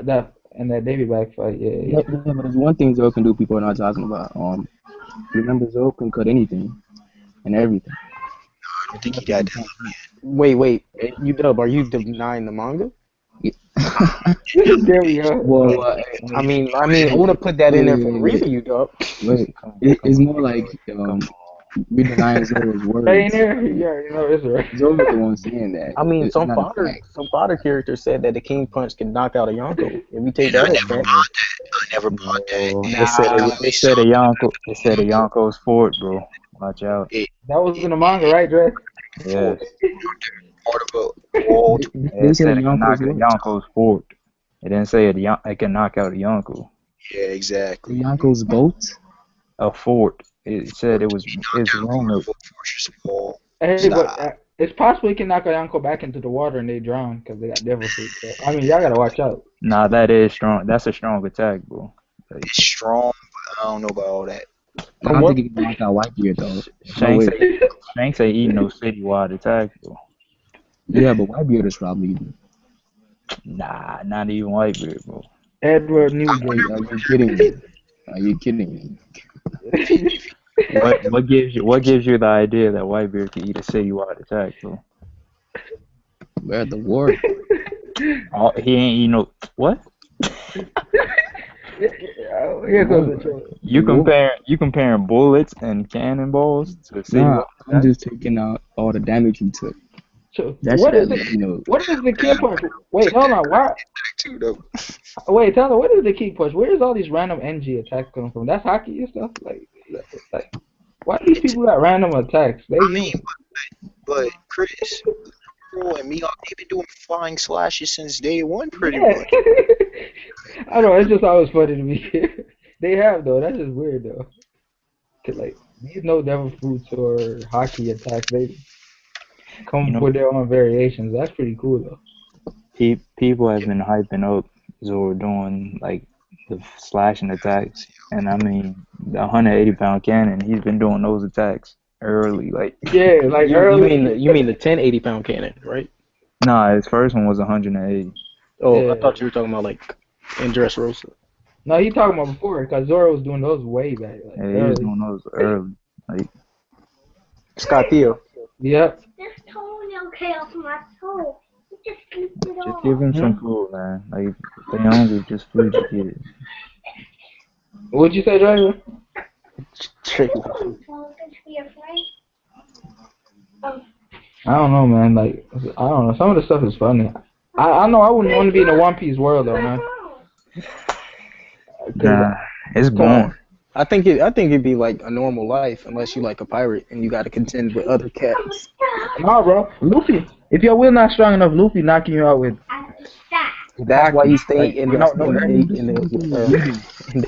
B: Back in that Davy Black fight, yeah.
G: But there's one thing Zoro can do people are not talking about. Remember Zoro can cut anything and everything.
A: I don't think he got that yet.
C: Wait. Are you denying the manga?
B: There we go.
G: Well,
C: I mean, I want to put that in there for the reason, Dub.
G: Wait, it's more like we denying Zoro's words.
B: Hey, there, yeah, you know it's right.
G: Zoro's the one saying that.
C: I mean, some fodder characters said that the King Punch can knock out a Yonko. If we take that,
A: I never bought that.
I: They said a Yonko's fort, bro. Watch out.
B: That was in the manga, right, Dre?
I: Yeah.
A: Part of a wall.
I: It said it can knock out Yonko's fort. It didn't say it can knock out a Yonko.
A: Yeah, exactly.
G: Yonko's boat?
I: A fort. It said it was rumored.
B: Hey, but it's possible he can knock a Yonko back into the water and they drown because they got devil fruit. So, I mean, y'all gotta watch out.
I: Nah, that is strong. That's a strong attack, bro.
A: It's strong, but I don't know about all that.
G: I don't think he can knock out Whitebeard though.
I: Shanks ain't eating no citywide attack, bro.
G: Yeah, but Whitebeard is probably.
I: Nah, not even Whitebeard, bro.
B: Edward Newgate.
G: Are you kidding me?
I: What gives you the idea that Whitebeard can eat a citywide attack, bro?
G: Bro, the war.
I: Oh, he ain't, what?
B: Here goes the troll.
I: You comparing bullets and cannonballs to city
G: Nah,
I: walls?
G: I'm just taking out all the damage he took. That
B: What
G: shit
B: is
G: had,
B: the what is the key push? Wait, hold on. Why?
A: Too though.
B: Wait, tell me, what is the key push? Where does all these random NG attacks come from? That's Haki and stuff. Like, why do these people got random attacks? They human.
A: But Chris, Zoro and Mihawk, they've been doing flying slashes since day one, pretty
B: Yeah.
A: much.
B: I know, it's just always funny to me. They have though. That's just weird though. 'Cause, like, these no devil fruits or Haki attacks, they come with their own variations. That's pretty cool though.
I: People have been hyping up Zoro doing like the slashing attacks, and I mean the 180-pound cannon. He's been doing those attacks early, like
B: Yeah, like early.
C: You mean the 1080-pound cannon, right?
I: Nah, his first one was 180.
C: Oh,
B: Yeah.
C: I thought you were talking about like in Dressrosa.
B: No, he talking about before, because Zoro was doing those way back. Like,
I: Yeah, he was doing those early. Like
C: Scott Theo.
B: Yep.
D: This toenail came off my toe. It just slipped it
I: just
D: off.
I: give him some food, man. Like if they hungry, just feed the kid.
B: What'd you say, Driver? I don't know, man. Like, I don't know. Some of the stuff is funny. I know I wouldn't want to be in a One Piece world, though, man.
I: Nah, it's boring.
C: I think it'd be like a normal life unless you like a pirate and you got to contend with other cats.
B: No, bro. Luffy. If your will not strong enough, Luffy knocking you out with.
C: That's why you stay
B: like,
C: in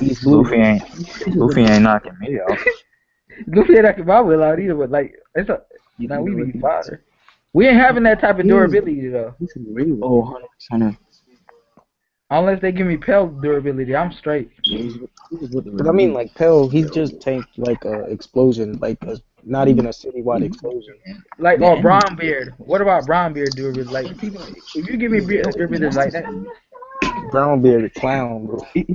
C: these blue.
I: Luffy ain't knocking me out.
B: Luffy ain't knocking my will out either, but like it's a. Now we be fodder. We ain't having that type of durability though.
G: Oh, 100%.
B: Unless they give me Pell durability, I'm straight.
C: But I mean, like Pell, he just tanked like a explosion, like not even a citywide explosion.
B: Like Brownbeard. What about Brownbeard durability? Like people, if you give me durability like that.
C: Brownbeard clown, bro.
B: Hey,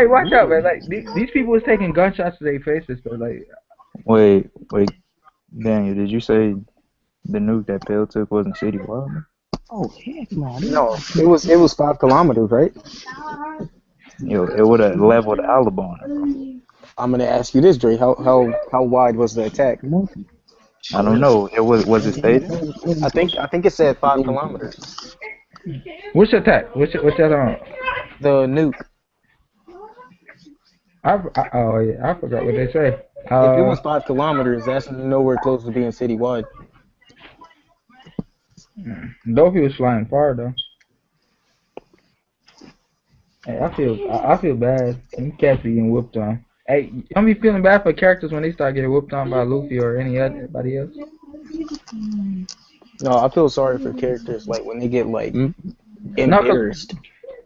B: watch out, man! Like these people was taking gunshots to their faces, so like.
I: Wait, Daniel, did you say the nuke that Pell took wasn't citywide?
G: Oh heck no!
C: No, it was 5 kilometers, right?
I: Yo, it would have leveled Alabama.
C: I'm gonna ask you this, Dre. How wide was the attack?
I: I don't know. Was it stated?
C: I think it said 5 kilometers.
B: Which attack? Which that
C: The nuke.
B: Oh yeah, I forgot what they say.
C: If it was 5 kilometers, that's nowhere close to being citywide.
B: Doflamingo was flying far though. Hey, I feel bad. You cats be getting whooped on. Hey, don't be feeling bad for characters when they start getting whooped on by Luffy or anybody else.
C: No, I feel sorry for characters like when they get like embarrassed.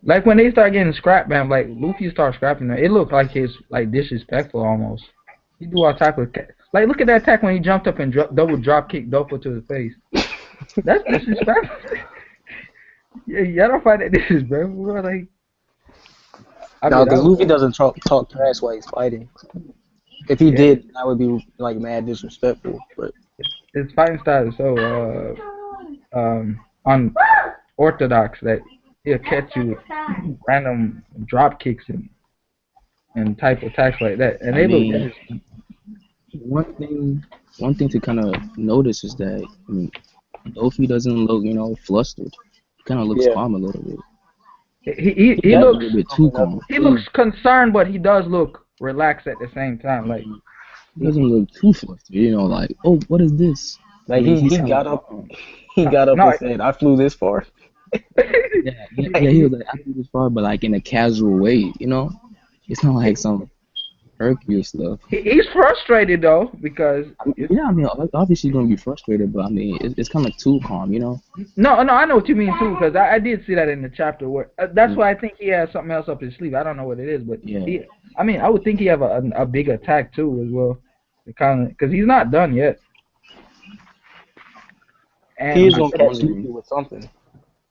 B: Like when they start getting scrapped, man. Like Luffy start scrapping them, it looked like he's like disrespectful almost. He do all type of like look at that attack when he jumped up and double drop kicked Doflamingo to the face. That's disrespectful. Yeah, y'all don't find that disrespectful, like.
C: No, because Luffy doesn't talk trash while he's fighting. If he did, that would be like mad disrespectful. But
B: his fighting style is so unorthodox that he'll catch you with random drop kicks and type attacks like that, and they look.
G: One thing to kind of notice is that Luffy doesn't look, flustered. He kind of looks calm a little bit.
B: He looks a little bit too calm. He looks concerned, but he does look relaxed at the same time. Like
G: he doesn't look too flustered. Like, oh, what is this?
C: Like he got up. He got up and said, "I flew this far."
G: yeah, he was like, "I flew this far," but like in a casual way. It's not like some Hercules stuff.
B: He's frustrated though because
G: obviously he's gonna be frustrated, but it's kind of too calm,
B: No, I know what you mean too, because I did see that in the chapter where that's why I think he has something else up his sleeve. I don't know what it is, but I would think he have a big attack too as well, because he's not done yet. And
C: he's gonna catch you with something.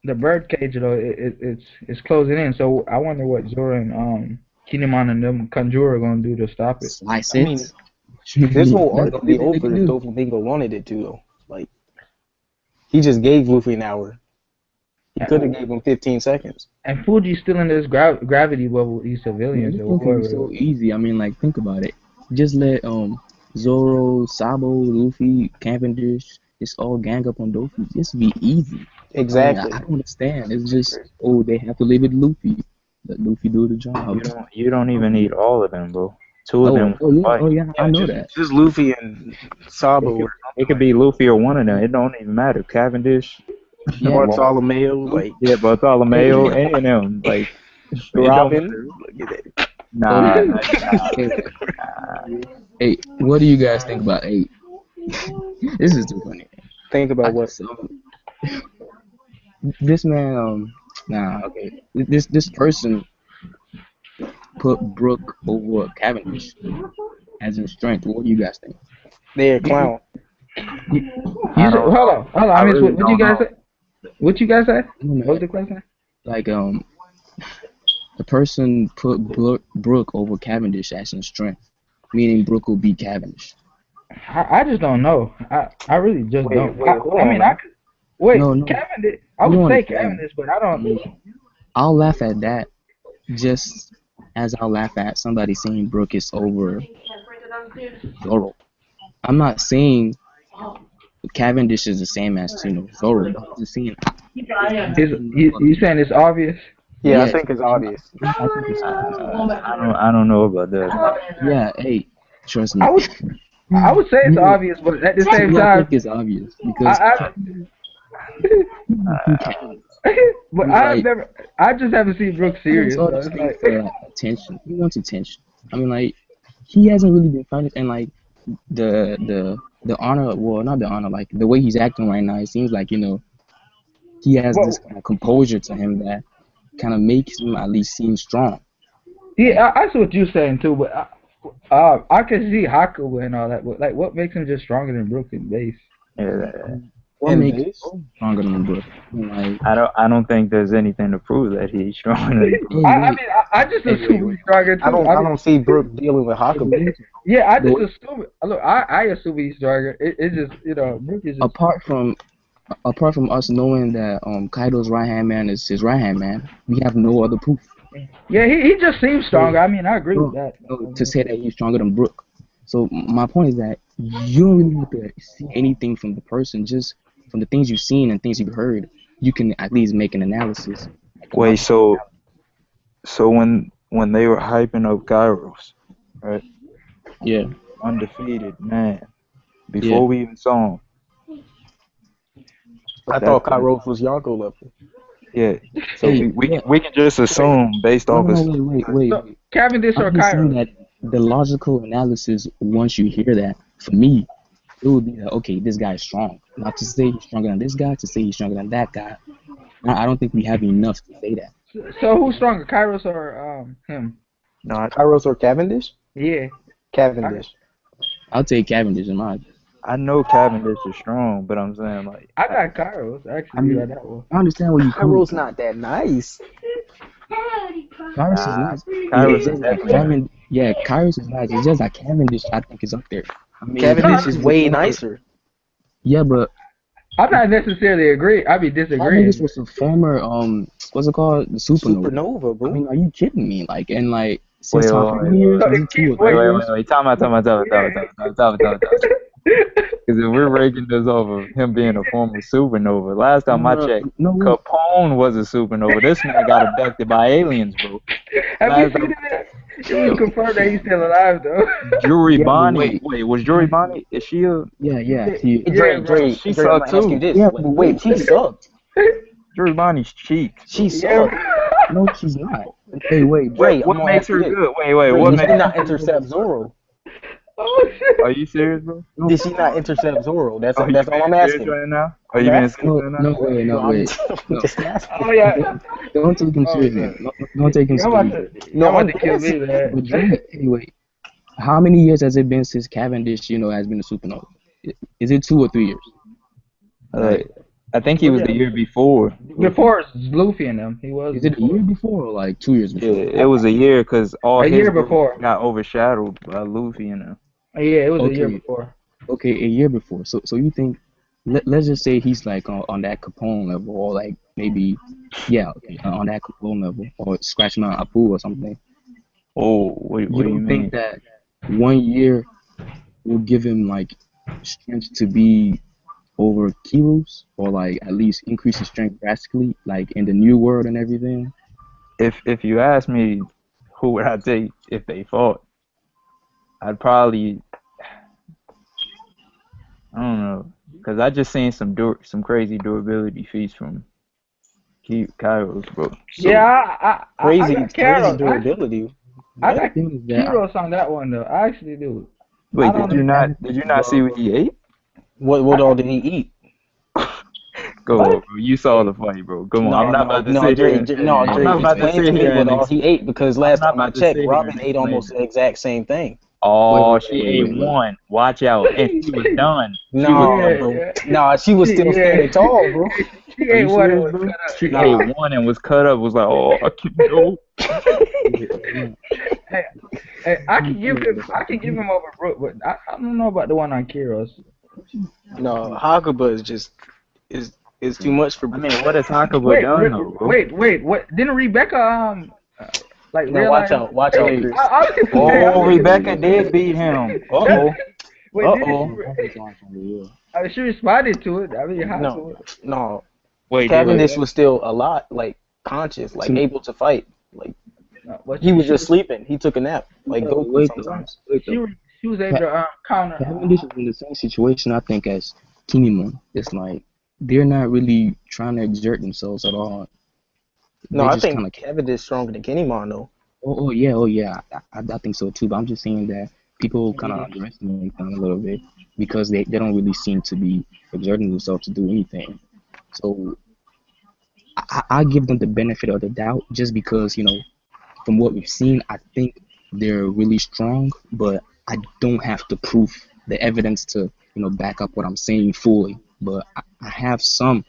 B: The bird cage though, it's closing in, so I wonder what Zoro and Kinemon and them Conjure are gonna do to stop it.
C: This whole arc will be over if Doflamingo wanted it to, though. Like, He just gave Luffy an hour. He could have gave him 15 seconds.
B: And Fuji's still in this gravity bubble with these civilians.
G: This can be so easy. I mean, like, think about it. Just let Zoro, Sabo, Luffy, Cavendish, just all gang up on Dofu. Just be easy.
C: Exactly.
G: I mean, I don't understand. It's just, they have to live with Luffy. Let Luffy do the job.
I: You don't even need all of them, bro. Two of them.
G: Yeah, I know that.
C: Just Luffy and Sabo.
I: It could be Luffy or one of them. It don't even matter. Cavendish.
G: Yeah,
C: Bartholomew, like
I: Bartholomew and them, like
C: Robin. Look at that.
I: Nah.
G: Hey, what do you guys think about 8? This is too funny.
C: Think about what?
G: This man, This person put Brook over Cavendish as in strength. What do you guys think?
C: They're a clown.
B: Hold on. I mean, what you guys say? What you guys say? What was the question?
G: Like, the person put Brook over Cavendish as in strength, meaning Brook will beat Cavendish.
B: I just don't know. I really just don't. Cavendish. I would say Cavendish, but I don't.
G: I'll laugh at that, just as I'll laugh at somebody saying Brook is over Zoro. I'm not saying Cavendish is the same as Zoro. I'm just saying.
B: You saying it's obvious?
C: Yeah, I think it's obvious.
I: I don't know about that.
G: Yeah, hey, trust me.
B: I would say it's obvious, but at the same time,
G: I think it's obvious because.
B: But I just haven't seen Brook serious. So it's like,
G: attention. He wants attention. I mean, like, he hasn't really been fighting, and like the honor. Well, not the honor. Like the way he's acting right now, it seems like he has this kind of composure to him that kind of makes him at least seem strong.
B: Yeah, I see what you're saying too, but I can see Haki and all that. But like, what makes him just stronger than Brook in base?
G: What makes him stronger than Brook? Like,
I: I don't think there's anything to prove that he's stronger than
B: I mean, I just assume he's stronger too.
C: I don't see Brook dealing with Haki.
B: Yeah, I just assume it. Look, I assume he's stronger. It's just Brook is just
G: apart from us knowing that Kaido's right hand man is his right hand man, we have no other proof.
B: Yeah, he just seems stronger. I mean, I agree with that.
G: To say that he's stronger than Brook. So my point is that you don't really have to see anything from the person, just from the things you've seen and things you've heard, you can at least make an analysis.
I: Wait, so when they were hyping up Kairos, right?
G: Yeah.
I: Undefeated, man. Before we even saw him.
C: I thought Kairos was Yonko level.
I: Yeah. So we can just assume based off his...
G: Wait.
B: So, Cavendish or Kairos?
G: That the logical analysis, once you hear that, for me, it would be that, okay, this guy is strong. Not to say he's stronger than this guy, to say he's stronger than that guy. I don't think we have enough to say that.
B: So who's stronger, Kairos or him?
C: No, Kairos or Cavendish?
B: Yeah.
C: Cavendish.
G: I'll take Cavendish in my opinion.
I: I know Cavendish is strong, but I'm saying like
B: I got Kairos actually. I mean, that one.
G: I understand what you.
C: Kairos not that nice.
G: Kairos is nice.
I: Kairos is
G: definitely. Yeah, Kairos is nice. It's just like Cavendish, I think, is up there. I mean,
C: Cavendish is way nicer.
G: Yeah, but
B: I'm not necessarily agree. I be disagreeing.
G: Cavendish was a former what's it called? The
C: Supernova, bro.
G: I mean, are you kidding me? Like, and like
I: wait,
G: since how many years?
I: Wait. Time out. Because if we're ranking this over him being a former supernova, last time I checked, Capone was a supernova. This man got abducted by aliens, bro.
B: Have you seen that? It was confirmed that he's still alive, though.
I: Jury Bonnie. Wait, was Jury Bonnie? Is she a...
G: Yeah.
C: Dre,
I: she sucked too.
C: Yeah, wait, she sucked.
I: Jury Bonnie's cheek.
C: She sucked.
G: No, she's not. Hey, wait.
C: Dre,
I: what makes her good? Wait.
C: What makes her not intercept Zoro?
B: Oh, shit.
I: Are you serious, bro?
C: Did she not intercept Zoro? That's all I'm asking.
I: Right now? Are you being serious right now?
G: No, wait.
C: Just asking.
B: Oh, yeah.
G: Don't take him serious. Don't take him serious.
B: No, I want to kill me, man.
G: But Dre, anyway, how many years has it been since Cavendish, has been a supernova? Is it 2 or 3 years?
I: I think he was the year before.
B: Before Luffy and them, he was.
G: Is it a year before or like 2 years before?
I: Yeah, it was a year because all his
B: year before
I: got overshadowed by Luffy and them.
B: Yeah, it was a year before.
G: Okay, a year before. So you think let's just say he's like on that Capone level, or like maybe, yeah, okay, on that Capone level, or scratching on Apu or something.
I: Oh, what
G: You
I: do you
G: don't
I: mean?
G: think that 1 year will give him like strength to be over Kilos, or like at least increase his strength drastically, like in the new world and everything?
I: If you ask me, who would I take if they fought? I'd probably, I don't know, because I just seen some crazy durability feats from Kairos, bro. So,
B: Yeah, I
C: Crazy,
B: got
C: crazy
B: Kairos.
C: durability.
B: I
C: What?
B: got
G: The thing is that
B: Kiros on that one though. I actually do. I
I: wait,
B: don't
I: did you
B: know.
I: not see what he ate?
C: What all did he eat?
I: Go
B: What?
I: on, bro. You saw the fight, bro. Come on. I'm
C: No,
I: not
C: no,
I: about to
C: no,
I: sit
C: Dre,
I: here.
C: Dre, no,
I: I'm
C: Dre,
I: not about to
C: explain
I: sit
C: to me
I: here
C: what
I: and
C: all he ate, because
I: I'm
C: last
I: not
C: time I
I: about to sit
C: checked,
I: here
C: Robin
I: and
C: ate
I: explain
C: almost
I: it.
C: the exact same thing.
I: Oh,
G: wait,
I: she
G: wait,
I: ate
G: wait, wait.
I: one. Watch out, and she was done. She was
C: Nah,
B: Yeah,
I: done.
C: bro.
B: yeah.
C: Nah, she was still
B: Yeah.
C: standing tall, bro.
B: She
I: Are
B: ate
I: you
B: one and
I: serious,
B: was
I: bro?
B: cut up.
I: She
C: Nah.
I: ate one and was cut up. Was like, oh, I can't go.
B: Hey, I can give him over Brook, but I don't know about the one on Kiros.
C: No, Hakuba is just is too much for.
I: I mean, what has Hakuba
B: Wait,
I: done though, bro?
B: wait. What didn't Rebecca like
C: Now
B: realize?
C: watch out,
G: Wait.
C: Chris.
B: I was confused. Hey,
I: Oh,
B: I'm
I: Rebecca did beat him. Uh-oh.
B: Wait,
I: Uh-oh.
B: she responded to it. I mean,
C: No, no.
I: Wait, did
C: Cavendish
I: Rebecca?
C: was still a lot like conscious, like able to fight. Like
B: what
C: he was just sleeping. He took a nap, like Goku
G: Wait,
C: sometimes.
B: she was able to counter.
G: Cavendish is in the same situation, I think, as Kinemon. It's like they're not really trying to exert themselves at all.
C: No,
G: They
C: I
G: just
C: think
G: kind of.
C: Cavendish is stronger than Kinemon though.
G: Oh yeah. I think so too. But I'm just saying that people kind of underestimate them a little bit because they don't really seem to be exerting themselves to do anything. So I give them the benefit of the doubt just because, from what we've seen, I think they're really strong, but I don't have to prove the evidence to, back up what I'm saying fully. But I have some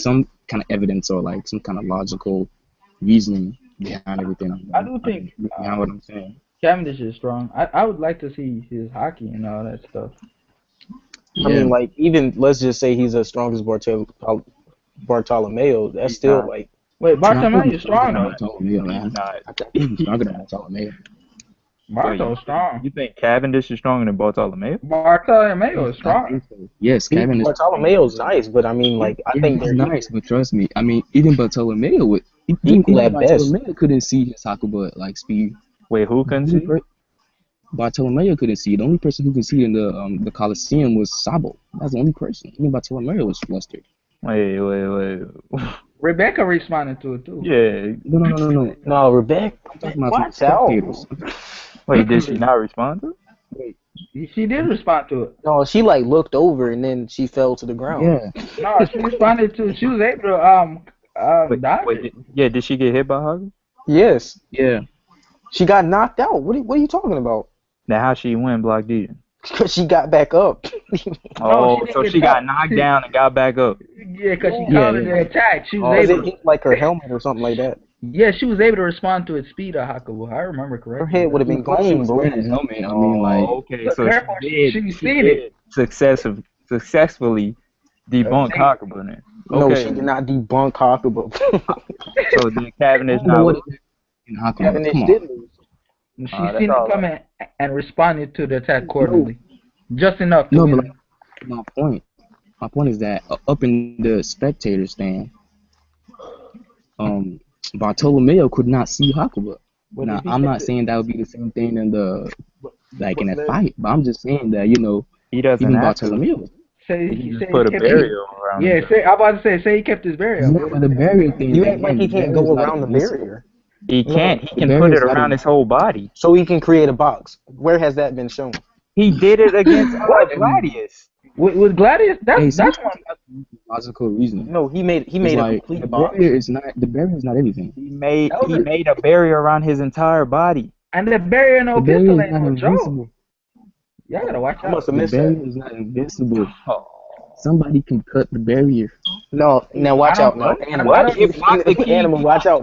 G: kind of evidence or like some kind of logical reasoning behind everything.
B: I do think
G: behind what I'm saying.
B: Cavendish is strong. I would like to see his hockey and all that stuff.
C: I mean, like even let's just say he's as strong as Bartolomeo. That's still
I: not.
C: like.
B: Wait, Bartolomeo is strong though.
G: Bartolomeo, man. I think he's stronger than Bartolomeo.
B: Bartolo's strong.
I: You think Cavendish is stronger than Bartolomeo?
B: Bartolomeo is strong.
G: So. Yes, Cavendish.
C: Bartolomeo's nice, but I mean, like I think
G: he's
C: they're
G: nice, but trust me, I mean, even Bartolomeo would.
C: equal at best.
G: Bartolomeo couldn't see his Hakuba at like speed.
I: Wait, who couldn't see?
G: Bartolomeo couldn't see. The only person who could see in the Coliseum was Sabo. That's the only person. Even Bartolomeo was flustered.
I: Wait.
B: Rebecca responded to it too.
I: Yeah.
G: No.
C: No, Rebecca.
G: I'm talking about
C: Watch out.
G: spectators.
I: Wait, did she not respond to it?
G: Wait.
B: She did respond to it.
C: No, she like looked over and then she fell to the ground.
G: Yeah.
B: No, she responded to. She was able to dodge it.
I: Did she get hit by Haki?
C: Yes.
G: Yeah.
C: She got knocked out. What are you talking about?
I: Now how she win block D?
C: Because she got back up.
I: Oh, so she got knocked down and got back up.
B: Yeah, because she countered the attack. She was able.
C: It hit like her helmet or something like that.
B: Yeah, she was able to respond to its speed of Hakuba. I remember correctly.
C: Her head would have been gone, bro.
G: Wearing his helmet. I mean, like.
I: Okay,
B: Look,
I: so
B: careful,
I: she
B: seen it.
I: successfully debunked Hakuba then.
C: No,
I: Okay.
C: she did not debunk Hakuba.
I: So did Cavendish not?
C: Cavendish did lose.
B: She seen it come in and responded to the attack accordingly. Just enough to
G: No,
B: win.
G: but my point is that up in the spectator stand, Bartolomeo could not see Hakuba. Now, I'm not saying that would be the same thing in in a fight, but I'm just saying that
I: He doesn't
G: even
I: have to.
G: Bartolomeo.
I: He just put a barrier around him.
B: I'm about to say he kept his barrier.
G: Yeah, but the barrier thing.
C: You act like he can't go around the barrier.
I: He can't. He can put it around his whole body.
C: So he can create a box. Where has that been shown?
I: He did it against Gladius.
B: With Gladius, that's one
G: logical reasoning.
C: No, he made a complete box.
G: The barrier is not everything.
I: He made a barrier around his entire body.
B: And the barrier no
G: The barrier
B: pistol
G: is
B: ain't
G: not
B: no
G: invincible.
B: joke. Y'all gotta watch
C: I
B: out.
C: must have
G: The
C: missed
G: barrier
C: that.
G: is not invincible. Somebody can cut the barrier.
C: No, now watch out. Now, Animal. Animal, watch out.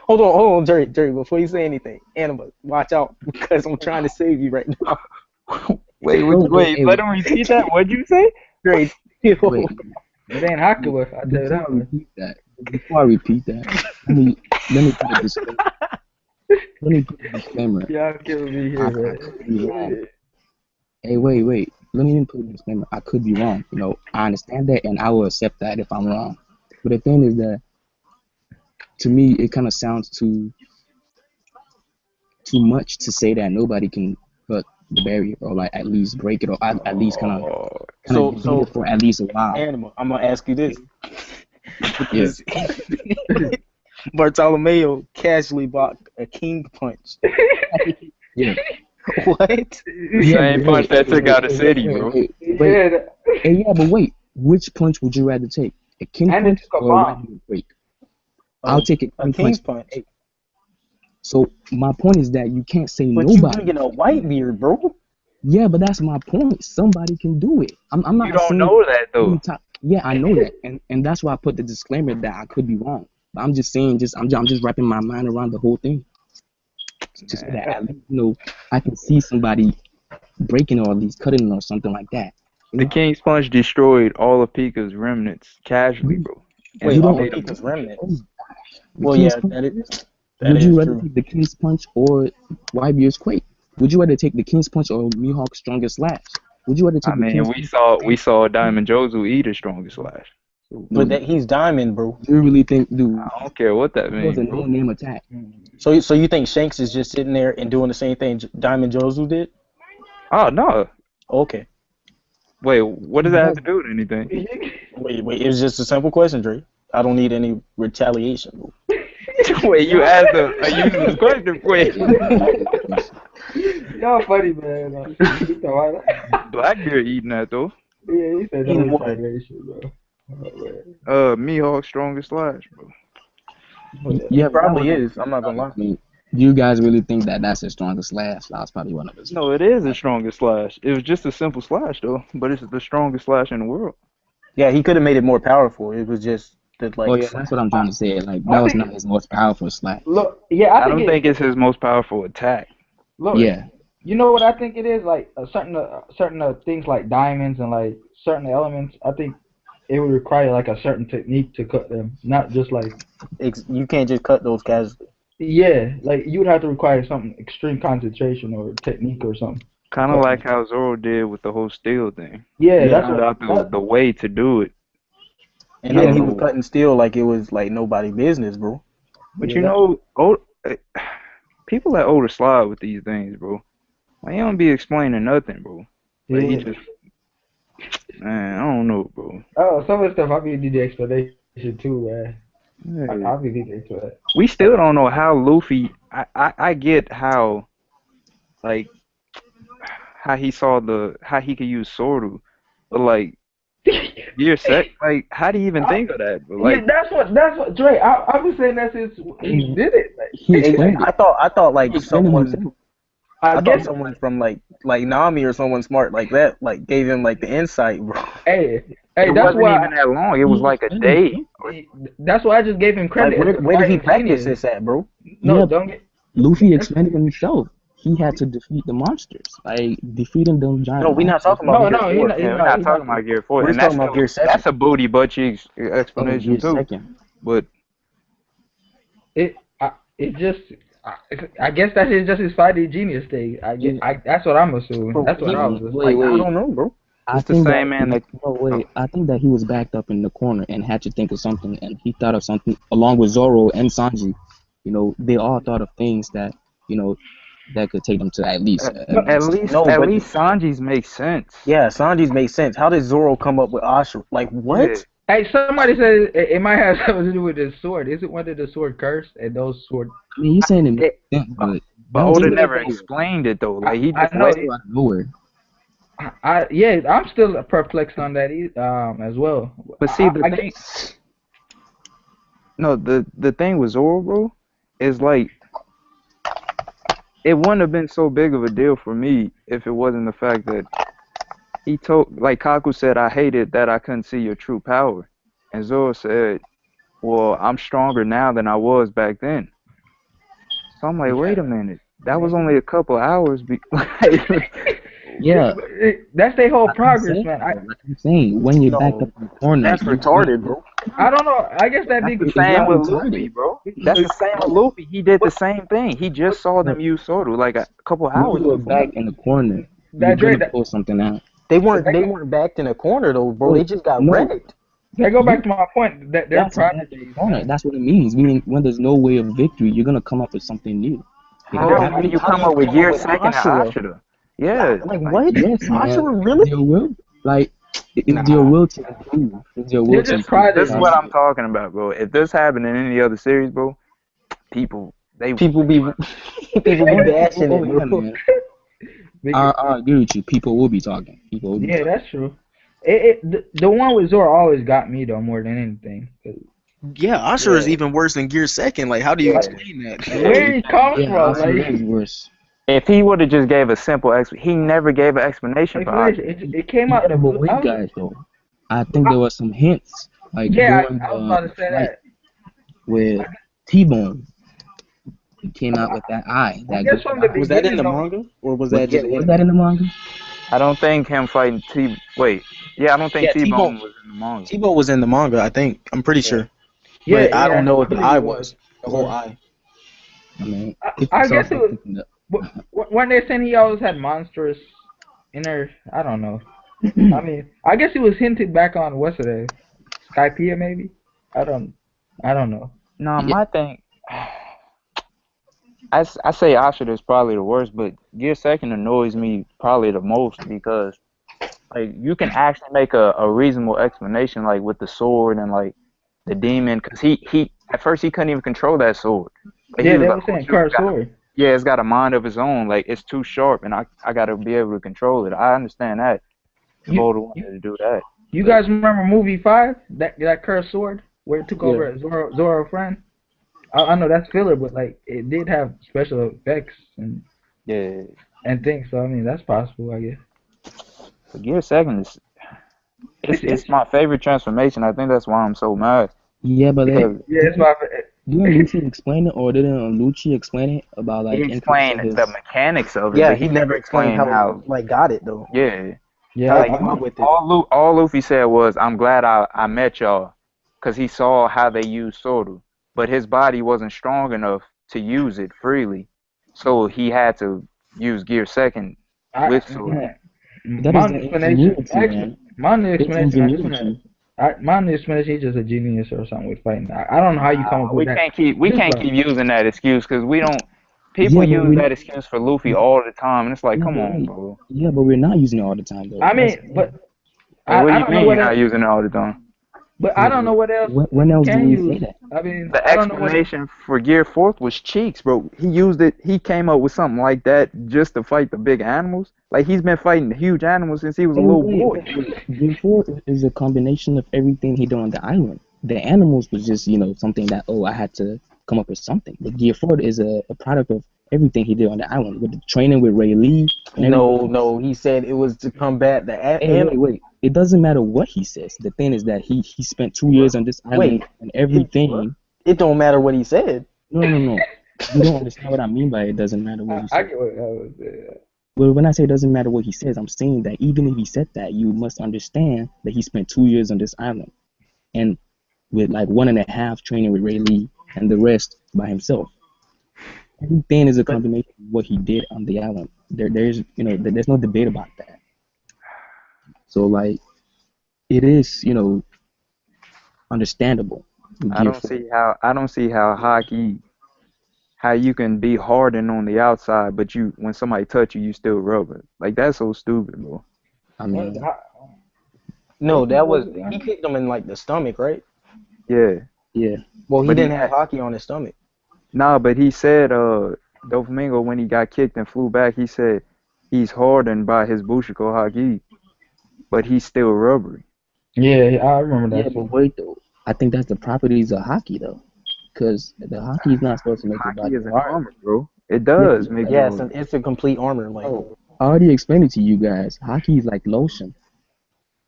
C: Hold on, Jerry, before you say anything. Animal, watch out, because I'm trying to save you right now.
I: Wait, let him repeat that. What'd you say?
C: Great. Yo.
G: Wait,
B: It ain't Hakuba, I tell you that much.
G: Before I repeat that, let me put a disclaimer. Let me put a disclaimer.
B: Y'all killing me
G: I
B: here,
G: could be wrong.
B: man.
G: Hey, wait. Let me put a disclaimer. I could be wrong. You know, I understand that, and I will accept that if I'm wrong. But the thing is that, to me, it kind of sounds too much to say that nobody can cut the barrier or like at least break it or at least kind of
C: So
G: it for at least a while.
C: Animal, I'm gonna ask you this.
G: Yes.
C: Bartolomeo casually blocked a king punch.
G: Yeah.
C: What?
I: Same punch that took out the city, bro.
G: Wait.
B: Yeah,
G: Hey, yeah, but wait. Which punch would you rather take? A king
B: and
G: punch
B: it took a
G: or a
B: bomb.
G: white break? I'll take a
C: king's
G: punch.
C: punch.
G: So my point is that you can't say
C: But
G: nobody.
C: you bringing a white beard, bro.
G: Yeah, but that's my point. Somebody can do it. I'm not
I: You don't
G: saying
I: know that though.
G: Yeah, I know that, and that's why I put the disclaimer that I could be wrong. But I'm just saying, I'm just wrapping my mind around the whole thing. To say that, at least, you know, I can see somebody breaking or at least cutting or something like that. You
I: The
G: know?
I: King's Punch destroyed all of Pika's remnants casually, bro. And
C: Wait, all
I: made
C: of
I: him-
C: Pika's remnants.
G: The
C: Well,
G: King's
C: yeah,
G: Punch,
C: that
G: would you
C: is
G: rather
C: true.
G: take the King's Punch or Whitebeard's Quake? Would you rather take the King's Punch or Mihawk's strongest slash? Would you rather take
I: I
G: the
I: mean,
G: King's
I: we saw Diamond Jozu eat his strongest slash.
C: But that he's diamond, bro.
G: Do you really think, dude?
I: I don't care what that
G: It was a
I: means, bro.
G: no-name attack.
C: So you think Shanks is just sitting there and doing the same thing Diamond Jozu did?
I: Oh no.
C: Okay.
I: Wait, what does that have to do with anything?
C: Wait. It's just a simple question, Dre. I don't need any retaliation, bro.
I: Wait, you asked a useless question. Wait.
B: Y'all funny, man.
I: Blackbeard eating that though.
B: Yeah, he said no
C: Eating what?
B: retaliation, bro.
I: Mihawk's strongest slash, bro.
G: Yeah,
C: He probably is. I'm not gonna lie.
G: I mean, do you guys really think that that's his strongest slash? That's probably one of his.
I: No, it is the strongest slash. It was just a simple slash though, but it's the strongest slash in the world.
C: Yeah, he could have made it more powerful. It was just that, like.
G: Oh yeah, that's what I'm trying to say. Like that was not his most powerful slash.
B: Look, yeah,
I: I don't think it's his most powerful attack.
B: Look,
G: Yeah.
B: You know what I think it is? Like certain things like diamonds and like certain elements. I think it would require like a certain technique to cut them, not just like.
C: You can't just cut those guys.
B: Yeah, like you would have to require some extreme concentration or technique or something.
I: Kind of like how Zoro did with the whole steel thing.
B: Yeah, that's
I: found out the way to do it.
C: And then he was cutting steel like it was like nobody business, bro.
I: But you know, people that older slide with these things, bro. Like, he don't be explaining nothing, bro. Like, he just, man, I don't know, bro.
B: Oh, some of the stuff I be need the explanation too, man.
I: Hey.
B: I be need to that.
I: We still don't know how Luffy. I get how, like, how he could use Soru, but like, year set, like, how do you even think of that? But like,
B: yeah, that's what Dre. I've been saying that since he did it. Like,
C: I thought like someone. I
B: guess
C: thought someone from like Nami or someone smart like that like gave him like the insight, bro.
B: Hey,
I: it
B: that's
I: wasn't
B: why
I: even that long. It was like a day.
B: That's why I just gave him credit.
C: Like, where did he practice this at, bro?
B: No,
G: Yeah,
B: don't get.
G: Luffy explained it himself. He had to defeat the monsters, like defeating them giant.
C: No, we're not talking about.
B: We're
I: not talking about Gear 4.
C: We're talking about Gear 7.
I: That's a booty butt cheeks explanation too.
G: Second.
I: But
B: it just. I guess that is just his fighting genius thing. That's what I'm assuming. That's what I was assuming.
C: Wait, I don't know, bro.
G: I
I: the same man that.
G: I think that he was backed up in the corner and had to think of something, and he thought of something along with Zoro and Sanji. You know, they all thought of things that that could take them to at least.
I: At least Sanji's makes sense.
C: Yeah, Sanji's makes sense. How did Zoro come up with Ashura? Like what?
I: Yeah.
B: Hey, somebody said it might have something to do with the sword. Isn't one of the sword cursed? And those sword.
G: I mean, he's saying it makes sense, but
I: Oda never explained it though. Like he just
G: let it out of nowhere.
B: I'm still perplexed on that as well.
I: But see, the thing with Zoro, bro, is like it wouldn't have been so big of a deal for me if it wasn't the fact that he told, like Kaku said, I hated that I couldn't see your true power, and Zoro said, well, I'm stronger now than I was back then. So I'm like, wait a minute, that was only a couple hours.
G: Yeah,
B: That's their whole
G: like
B: progress, man.
G: I'm saying, when you're backed up in the corner,
C: That's retarded, bro.
B: I don't know. I guess that
I: That's
B: big.
I: the same
G: not
I: with
G: retarded.
I: Luffy, bro. That's the same with Luffy. He did the same thing. He just saw them use Zoro like a couple
G: When
I: hours
G: you were
I: before.
G: back in the corner, you're
B: That Drake.
G: gonna pull something out.
C: They weren't backed in a corner though, bro. They just got wrecked.
B: That go back to my point that they're
G: Back in the corner. That's what it means. Meaning, when there's no way of victory, you're gonna come up with something new.
I: How do you come up with Gear Second and Ashura? Yeah.
C: Like what?
G: Yes, man.
C: Ashura really?
G: Your will, like, it's your will to improve. It's your will to improve.
I: This is what I'm talking about, bro. If this happened in any other series, bro, people be
C: bashing it, bro.
G: I agree with you. People will be talking. People will be talking.
B: That's true. The one with Zoro always got me though more than anything.
J: Yeah, Ashura is even worse than Gear Second. Like, how do you explain that?
B: Where he comes from?
G: Ashura is worse.
I: If he would have just gave a simple he never gave an explanation for
B: it. It came out the blue.
G: Wait, guys, though. I think there was some hints. Like, during
B: I was about to say that.
G: With T-Bone, he came out with that eye.
C: Was that in the manga, or was that just?
G: Was that in the manga?
I: I don't think him fighting I don't think T-Bone was in the manga.
J: T-Bone was in the manga, I think. I'm pretty sure.
C: Yeah, but I don't know what the eye was. The whole eye.
G: I mean,
B: I guess it was. When they saying he always had monstrous inner, I don't know. I mean, I guess he was hinted back on what's it, Skypiea maybe. I don't know.
I: No, my thing. I say Ashura is probably the worst, but Gear Second annoys me probably the most because, like, you can actually make a reasonable explanation, like with the sword and like the demon, because he at first he couldn't even control that sword. Like,
B: they were saying cursed sword.
I: Yeah, it's got a mind of its own. Like, it's too sharp, and I gotta be able to control it. I understand that. Voda wanted to do that.
B: You guys remember movie 5? That cursed sword where it took over Zoro's friend? I know that's filler, but like it did have special effects and things. So I mean that's possible, I guess.
I: But Gear Second it's my favorite transformation. I think that's why I'm so mad.
G: Yeah, but
B: it's my.
G: Didn't Lucci explain it, or didn't Lucci explain it about like?
I: He explained the mechanics of it.
C: Yeah,
I: but
C: he never explained how like got it though.
I: Yeah.
B: Yeah.
I: Like, all Luffy said was, "I'm glad I met y'all," because he saw how they used Zoro, but his body wasn't strong enough to use it freely, so he had to use Gear Second with Zoro.
B: My explanation, he's just a genius or something with fighting. I don't know how you come up with that.
I: We can't keep using that excuse because we don't. People use that excuse for Luffy all the time, and it's like, come on, bro.
G: Yeah, but we're not using it all the time, though.
B: I mean, but
I: what do you mean you're not using it all the time?
B: But I don't know what else.
G: When else do we say that?
B: I mean,
I: the explanation for Gear 4 was cheeks, bro. He used it. He came up with something like that just to fight the big animals. Like, he's been fighting huge animals since he was a little boy.
G: Gear 4 is a combination of everything he did on the island. The animals was just, something that, I had to come up with something. But Gear 4 is a product of everything he did on the island, with the training with Ray Lee.
C: No, he said it was to combat the
G: wait. It doesn't matter what he says. The thing is that he spent 2 years on this island and everything.
C: It don't matter what he said.
G: No. You don't understand what I mean by it doesn't matter what he said.
B: I get what I was saying.
G: Well, when I say it doesn't matter what he says, I'm saying that even if he said that, you must understand that he spent 2 years on this island, and with like 1.5 training with Ray Lee and the rest by himself. Everything is a combination of what he did on the island. There's no debate about that. So like, it is understandable.
I: I don't see how Haki, how you can be hardened on the outside, but when somebody touch you, you still rubber. Like, that's so stupid, bro.
G: I mean,
C: no, that was he kicked him in like the stomach, right?
I: Yeah.
C: Well, he didn't have Haki on his stomach.
I: Nah, but he said, Doflamingo, when he got kicked and flew back, he said he's hardened by his Bushiko Haki, but he's still rubbery.
B: Yeah, I remember that.
G: Yeah, but wait though, I think that's the properties of Haki though, because the Haki is not supposed to make your body
I: hard. Haki is an armor, bro. It does make
C: you. Yeah, it's a complete armor. Like,
G: I already explained it to you guys. Haki is like lotion.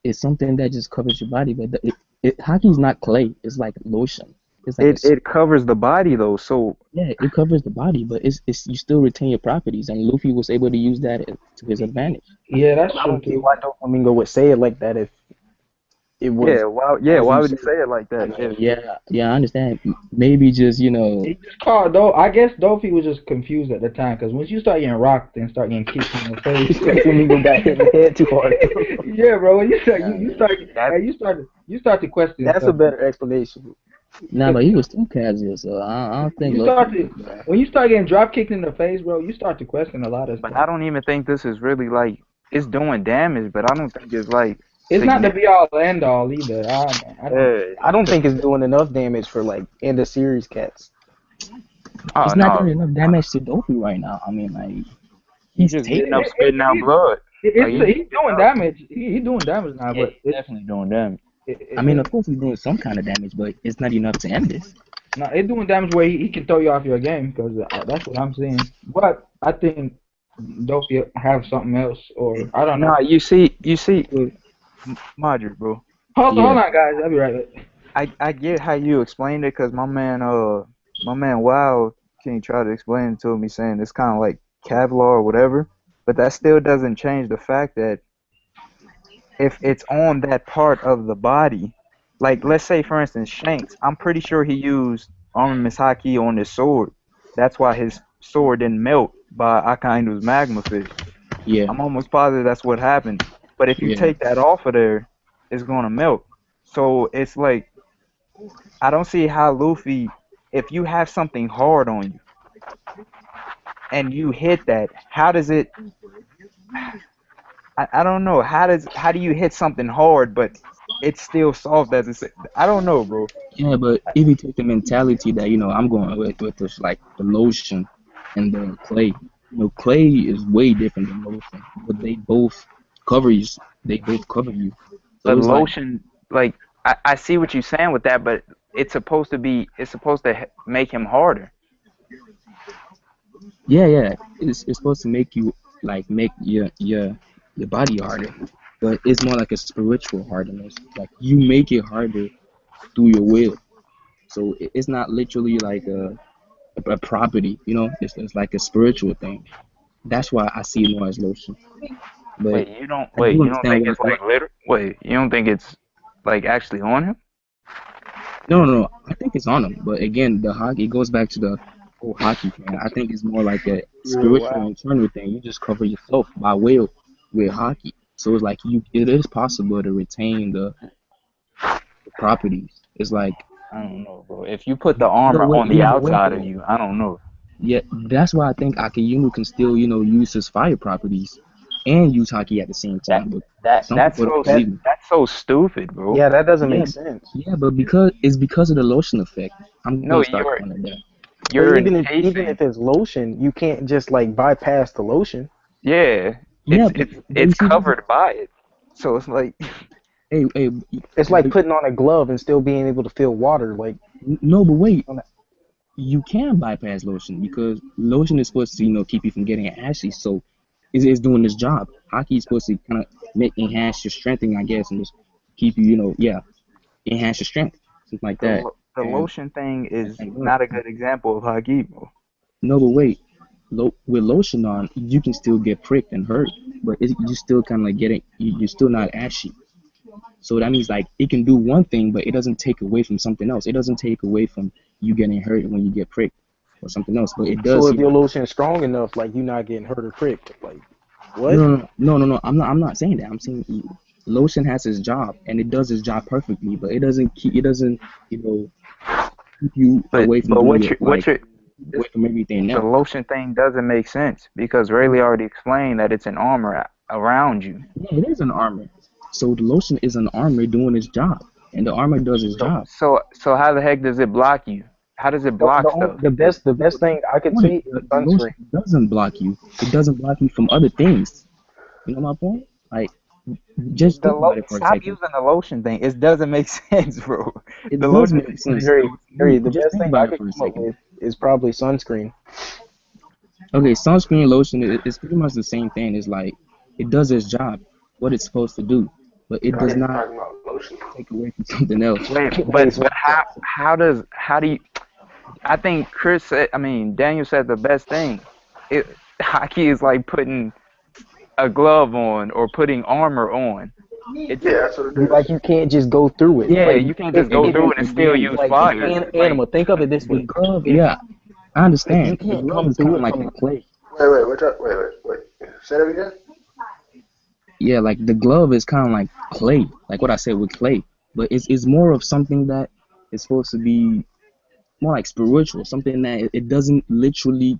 G: It's something that just covers your body, but Haki is not clay. It's like lotion. It's like
I: It covers the body though, so
G: yeah, it covers the body, but it's you still retain your properties, and Luffy was able to use that to his advantage.
B: Yeah, that's
C: I
B: true
C: don't see
B: too.
C: why Doflamingo would say it like that if it was as
I: why
C: you
I: would he
C: said.
I: say it like
G: I
I: that?
G: mean, yeah, I understand. Maybe just
B: He just called though. I guess Dolphy was just confused at the time because once you start getting rocked and start getting kicked in the face,
C: Doflamingo got hit in the head too hard.
B: yeah, bro. When you start,
G: nah,
B: you start to question
C: That's
B: stuff.
C: a better explanation.
G: nah, but he was too casual, so I don't think
B: You
G: Luffy
B: start
G: was
B: to
G: that.
B: when you start getting drop kicked in the face, bro. You start to question a lot of
I: But
B: stuff.
I: I don't even think this is really like it's doing damage, but I don't think it's like
B: It's not the
I: significant.
B: be all end all either. I don't.
C: I don't think it's doing enough damage for like end of series cats.
I: Oh
G: It's not
I: no,
G: doing enough damage to Luffy right now. I mean, like
I: he's
G: he's
I: just
G: taking
I: getting up,
G: it.
I: spitting out blood. Like
B: He's doing damage. He's doing damage now,
I: yeah,
B: but
I: he's definitely doing damage.
G: I mean, of course he's doing some kind of damage, but it's not enough to end this.
B: no, it's doing damage where he can throw you off your game because that's what I'm seeing. But I think Dopey have something else, or I don't know.
I: No, you see, Madrid, bro.
B: Hold on, guys. I'll be right back.
I: I get how you explained it, cause my man Wow King tried to explain it to me, saying it's kind of like Kevlar or whatever, but that still doesn't change the fact that if it's on that part of the body, like let's say for instance Shanks, I'm pretty sure he used Armament Haki on his sword. That's why his sword didn't melt by Akainu's magma fish.
G: Yeah.
I: I'm almost positive that's what happened. But if you take that off of there, it's gonna melt. So it's like I don't see how Luffy, if you have something hard on you and you hit that, how does it? I don't know. How do you hit something hard but it's still soft as it's? I don't know, bro.
G: Yeah, but if you take the mentality that I'm going with this like the lotion and the clay. Clay is way different than lotion, but they both cover you. They both cover you. So
I: But
G: it's
I: lotion, like I see what you're saying with that, but it's supposed to make him harder.
G: Yeah. It's supposed to make you like make your body harder, but it's more like a spiritual hardness. Like you make it harder through your will. So it's not literally like a property. It's like a spiritual thing. That's why I see it more as lotion. But
I: Wait, you don't
G: I do
I: think
G: understand
I: it's like literal? Wait, you don't think it's like actually on him?
G: No. I think it's on him. But again, the Haki, it goes back to the whole Haki thing. I think it's more like a spiritual internal thing. You just cover yourself by will with Haki. So it's like it is possible to retain the properties. It's like
I: I don't know, bro. If you put the armor on the outside of you, I don't know.
G: Yeah, that's why I think Akiyumu can still, use his fire properties and use Haki at the same time. But
I: That's so stupid, bro.
C: Yeah, that doesn't make sense.
G: Yeah, but it's because of the lotion effect. I'm gonna start calling it that.
C: Even if it's lotion, you can't just like bypass the lotion.
I: Yeah, it's covered by it, so it's like.
G: Hey,
C: it's like putting on a glove and still being able to feel water. Like
G: no, but wait, you can bypass lotion because lotion is supposed to keep you from getting ashy. So it's doing this job. Haki is supposed to kind of enhance your strengthening, I guess, and just keep you, enhance your strength, something like that.
I: The lotion thing is not a good example of Haki, bro.
G: No, but wait, with lotion on, you can still get pricked and hurt, but you still kind of like getting, you're still not ashy. So that means like it can do one thing, but it doesn't take away from something else. It doesn't take away from you getting hurt when you get pricked or something else. But it does.
C: So if your lotion is strong enough, like you're not getting hurt or pricked, like what?
G: No. I'm not saying that. I'm saying lotion has its job and it does its job perfectly, but it doesn't keep you away from away from everything else.
I: The lotion thing doesn't make sense because Rayleigh already explained that it's an armor around you.
G: Yeah, it is an armor. So the lotion is an armor doing its job, and the armor does its job.
I: So how the heck does it block you? How does it block stuff?
C: The best thing I could say is sunscreen.
G: It doesn't block you. It doesn't block you from other things. You know my point? Like, just think about it for a second.
I: Stop using the lotion thing. It doesn't make sense, bro.
G: It does make sense.
C: The best thing I could come up with is probably sunscreen.
G: Okay, sunscreen and lotion is pretty much the same thing. It's like it does its job, what it's supposed to do, but it does not.
K: lotion.
G: take away from something else.
I: Wait, but how do you? I think Daniel said the best thing. Haki is like putting a glove on or putting armor on.
K: Yeah, that's what it is.
C: Like you can't just go through it.
I: Yeah,
C: like,
I: you can't just go through it and still use
C: like
I: fire.
C: Animal. Think of it this way.
G: Yeah, I understand.
C: You
G: The
C: can't
G: glove
C: come
G: is kind
C: through
G: of
C: it
G: like
C: from
G: a clay.
K: Wait. Say that again?
G: Yeah, like the glove is kind of like clay, like what I said with clay. But it's more of something that is supposed to be more like spiritual, something that it doesn't literally,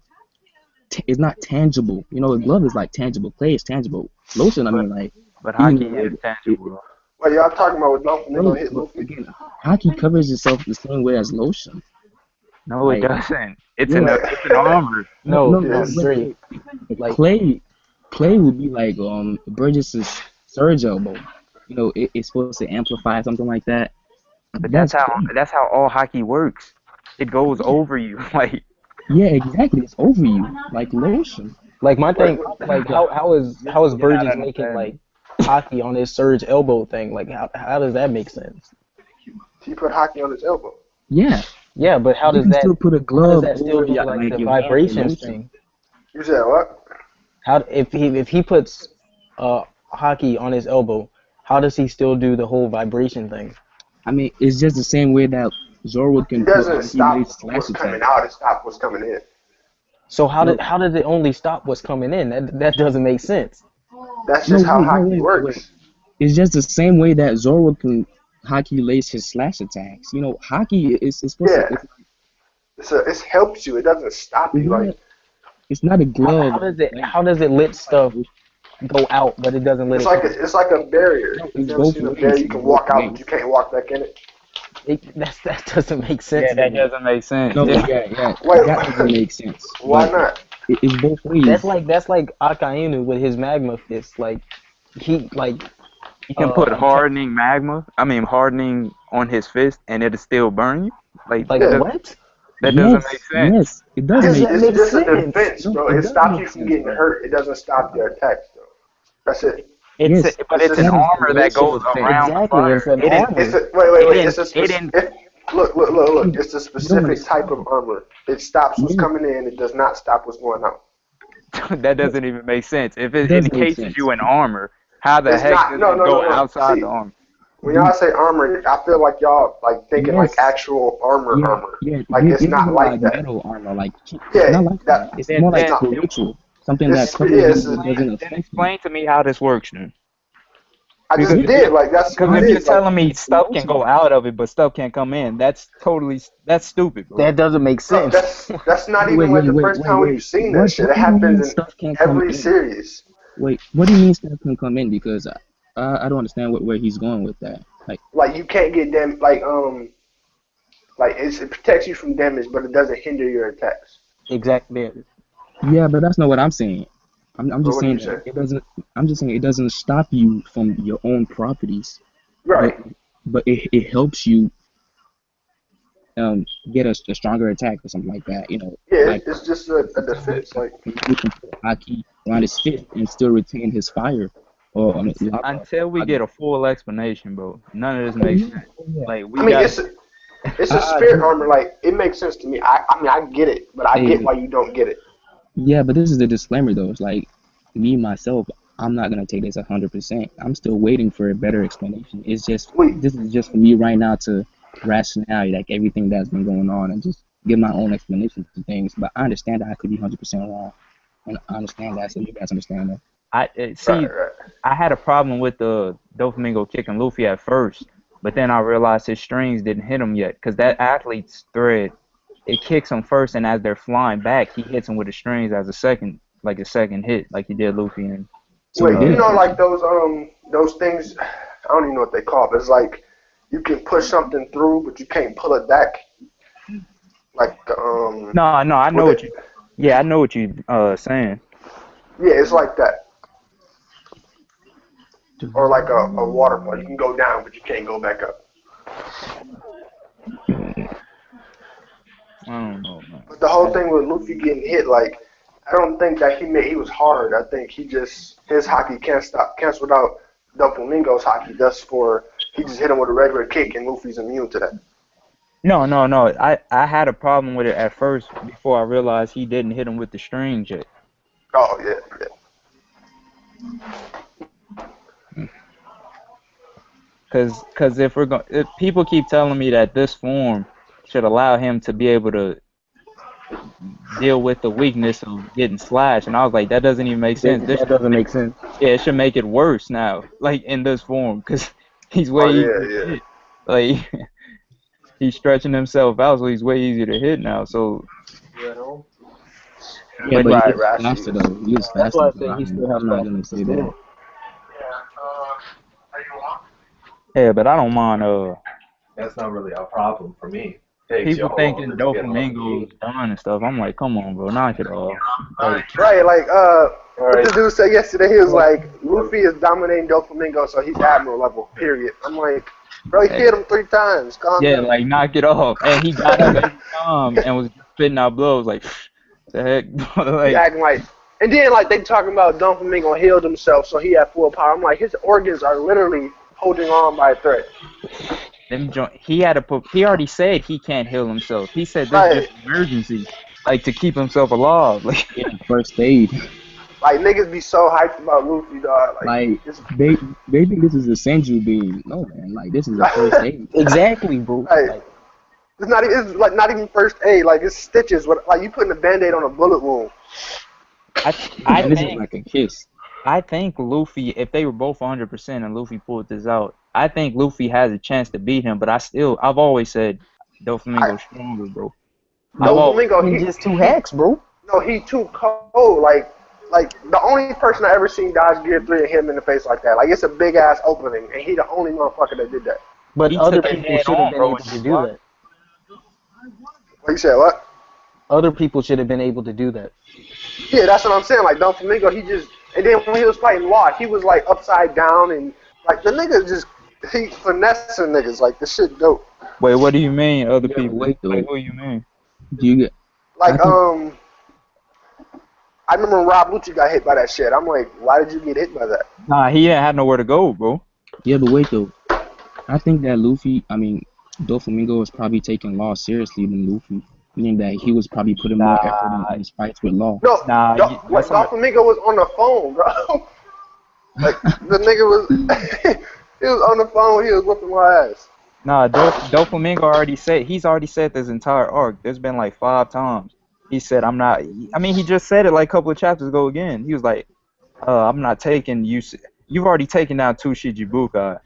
G: it's not tangible. You know, a glove is like tangible, clay is tangible. Lotion, I mean, like,
I: But
G: even
I: Haki
G: like,
I: is tangible.
K: Wait, y'all talking about with Luffy? They
G: bro,
K: gonna hit
G: but
K: Luffy?
G: again, Haki covers itself the same way as lotion.
I: No, it
G: Like,
I: doesn't. It's
G: yeah.
I: it's an armor.
C: No,
K: Yes.
C: Dre. Like
G: Clay would be like Burgess's surge elbow. You know, it's supposed to amplify something like that.
I: But
G: That's clay.
I: that's how all hockey works. It goes over you. Like,
G: Yeah, exactly. It's over you, like lotion.
C: like my thing, like how is Burgess making like hockey on his surge elbow thing? Like how does that make sense?
K: He put Haki on his elbow.
G: Yeah.
C: Yeah, but how
G: You
C: does
G: can
C: that
G: still put a
C: how
G: glove
C: does that still
G: over
C: do
G: your,
C: like the
G: your hand for
C: vibrations
G: lotion.
C: thing?
K: You said what?
C: How if he puts hockey on his elbow, how does he still do the whole vibration thing?
G: I mean, it's just the same way that Zoro
K: He
G: can put
K: doesn't stop
G: Ultimate slash
K: what's
G: attack.
K: coming out. It stops what's coming in.
C: So how does it only stop what's coming in? That doesn't make sense.
K: That's just how Haki works.
G: Wait. It's just the same way that Zoro can Haki lace his slash attacks. You know, Haki is supposed to.
K: It helps you. It doesn't stop you. Like
G: it's not a glove.
C: How does it let stuff go out, but it doesn't let
K: it's like a barrier.
G: No,
K: You've never seen a barrier you can walk out, but you can't walk back in it.
C: That doesn't make sense.
I: Yeah, that doesn't make sense.
G: No,
I: yeah.
K: Wait,
G: that doesn't make sense.
K: Why not?
G: It's both ways.
C: That's like Akainu with his magma fist. Like he
I: can put hardening on his fist and it'll still burn you. Like
C: what?
I: That doesn't make sense.
G: Yes, it does make sense.
K: It's just a defense, bro. It stops you from getting hurt. It doesn't stop your attacks, though. That's it.
I: But it's an armor that goes around the fire.
C: It's an armor.
K: Wait. Look. It's a specific type of armor. It stops what's coming in. It does not stop what's going out.
I: That doesn't even make sense. If it encases you in armor, how the heck does it go outside the armor?
K: When y'all say armor, I feel like y'all like thinking like actual armor.
G: Yeah,
K: like it's not like that.
G: Metal armor, like
K: yeah,
G: not like that. It's more like spiritual. Something that doesn't affect.
I: Explain to me how this works, then.
K: I just did. Like that's
I: because if you're telling me stuff can go out of it, but stuff can't come in, that's stupid, bro.
C: That doesn't make sense.
K: No, that's not even like the first time we've seen that shit. It happens in every series.
G: Wait, what do you mean stuff can come in? Because I don't understand where he's going with that.
K: Like you can't get them. Like it protects you from damage, but it doesn't hinder your attacks.
C: Exactly.
G: Yeah, but that's not what I'm saying. I'm just saying that it doesn't. I'm just saying it doesn't stop you from your own properties.
K: Right.
G: But it helps you get a stronger attack or something like that. You know.
K: Yeah,
G: like,
K: it's just a defense. Like
G: you can put Haki around his fist and still retain his fire.
I: Until we get a full explanation, bro, none of this makes sense. Like
K: it's a spirit armor. Like it makes sense to me. I get it, but I get why you don't get it.
G: Yeah, but this is the disclaimer though. It's like me myself, I'm not gonna take this 100%. I'm still waiting for a better explanation. It's just this is just for me right now to rationale like everything that's been going on and just give my own explanation to things. But I understand that I could be 100% wrong, and I understand that. So you guys understand that.
I: I had a problem with the Doflamingo kicking Luffy at first, but then I realized his strings didn't hit him yet because that athlete's thread, it kicks him first, and as they're flying back, he hits him with the strings as a second hit, like he did Luffy. And
K: wait, you know, like those things, I don't even know what they call it, but it's like you can push something through, but you can't pull it back. Like
I: No, I know what you. Yeah, I know what you saying.
K: Yeah, it's like that. Or like a waterfall. You can go down, but you can't go back up.
I: I don't know, man.
K: But the whole thing with Luffy getting hit, like, I don't think that he was hard. I think his Haki canceled out Doflamingo's Haki. Thus, he just hit him with a regular kick, and Luffy's immune to that.
I: No. I had a problem with it at first before I realized he didn't hit him with the strings yet.
K: Oh yeah.
I: Cause if people keep telling me that this form should allow him to be able to deal with the weakness of getting slashed, and I was like, that doesn't even make sense.
C: That doesn't make sense.
I: Yeah, it should make it worse now, like in this form, cause he's way easier to hit. Like he's stretching himself out, so he's way easier to hit now. So
G: Yeah, but
K: right,
G: he was faster though. He was
C: That's
G: faster.
C: why I
G: So
C: said he still has
G: I'm not gonna say that.
I: yeah, but I don't mind.
L: That's not really a problem for me.
I: People thinking Doflamingo's done and stuff. I'm like, come on, bro, knock it off. Like,
K: Right, like what the dude said yesterday, he was like, Luffy is dominating Doflamingo, so he's Admiral level, period. I'm like, bro, he hit him 3 times. Calm
I: yeah,
K: down.
I: like knock it off. And he got up every time and was spitting out blows. Like, the heck, like,
K: He acting like, and then like they talking about Doflamingo healed himself, so he had full power. I'm like, his organs are literally holding on by a thread.
I: He already said he can't heal himself. He said this is just an emergency, like to keep himself alive. Like
G: first aid.
K: Like niggas be so hyped about Luffy, dog.
G: Like they think this is a Sanji beam. No man, like this is a first aid.
C: Exactly, bro.
K: Like, it's not even first aid. Like it's stitches. Like you putting a band-aid on a bullet wound.
I: I
G: this
I: think
G: is like a kiss.
I: I think Luffy, if they were both 100% and Luffy pulled this out, I think Luffy has a chance to beat him. But I've always said Doflamingo's stronger, bro.
K: Doflamingo,
C: he's just too hacks, bro.
K: No, he too cold. Like the only person I ever seen dodge Gear 3 and hit him in the face like that. Like it's a big ass opening, and he the only motherfucker that did that.
C: But other people should have been able to do that.
K: What you said? What?
C: Other people should have been able to do that.
K: Yeah, that's what I'm saying. Like Doflamingo, and then when he was fighting Law, he was like upside down and like the nigga he finessing niggas. Like this shit dope.
I: Wait, what do you mean other people? Like who do you mean?
G: Do you get
K: like I remember when Rob Lucci got hit by that shit. I'm like, why did you get hit by that?
I: Nah, he didn't have nowhere to go, bro.
G: Yeah, but wait though. I think that Doflamingo is probably taking Law seriously than Luffy. Meaning that he was probably putting more effort in his fights with Law.
K: No, Doflamingo was on the phone, bro. Like the nigga was, he was on the phone. He was whipping my ass.
I: Nah, Doflamingo already said this entire arc. There's been like 5 times. He said, I'm not. I mean, he just said it like a couple of chapters ago again. He was like, I'm not taking you. You've already taken down 2 Shichibukai.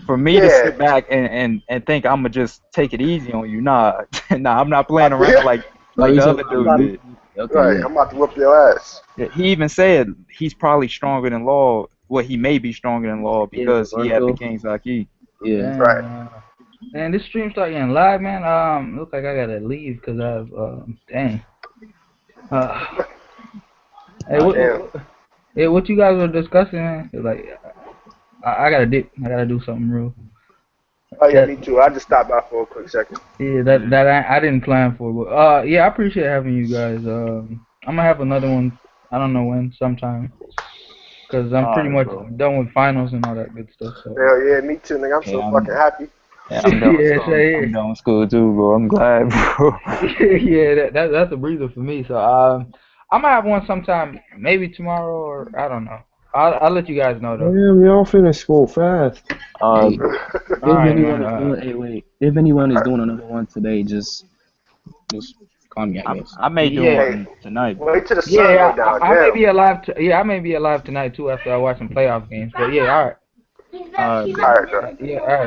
I: For me to sit back and think I'm gonna just take it easy on you, nah, I'm not playing around like the other dude did.
K: Right, I'm about to whip your ass.
I: Yeah, he even said he's probably stronger than Law. Well, he may be stronger than Law because he had the King's Haki.
G: Yeah.
K: Right.
B: Man, this stream start getting live, man. Looks like I gotta leave because I've dang. Hey, what you guys were discussing, man? Like, I gotta dip. I gotta do something real.
K: Oh yeah, me too. I just stopped by for a quick second.
B: Yeah, that I didn't plan for, but yeah, I appreciate having you guys. I'm gonna have another one. I don't know when, sometime, cause I'm pretty much done with finals and all that good stuff. So.
K: Hell yeah, me too, nigga. I'm so fucking happy.
I: Yeah, I'm done with school too, bro. I'm glad, bro.
B: Yeah, that's a breather for me. So I'm gonna have one sometime, maybe tomorrow or I don't know. I'll let you guys know though.
M: Damn, y'all finished school fast.
G: If anyone is doing another one today, just call me. I guess.
I: I may do one tonight.
K: Wait till the sun go down.
B: I may be alive. I may be alive tonight too after I watch some playoff games. But yeah, all right.
K: All right,
B: yeah, all right.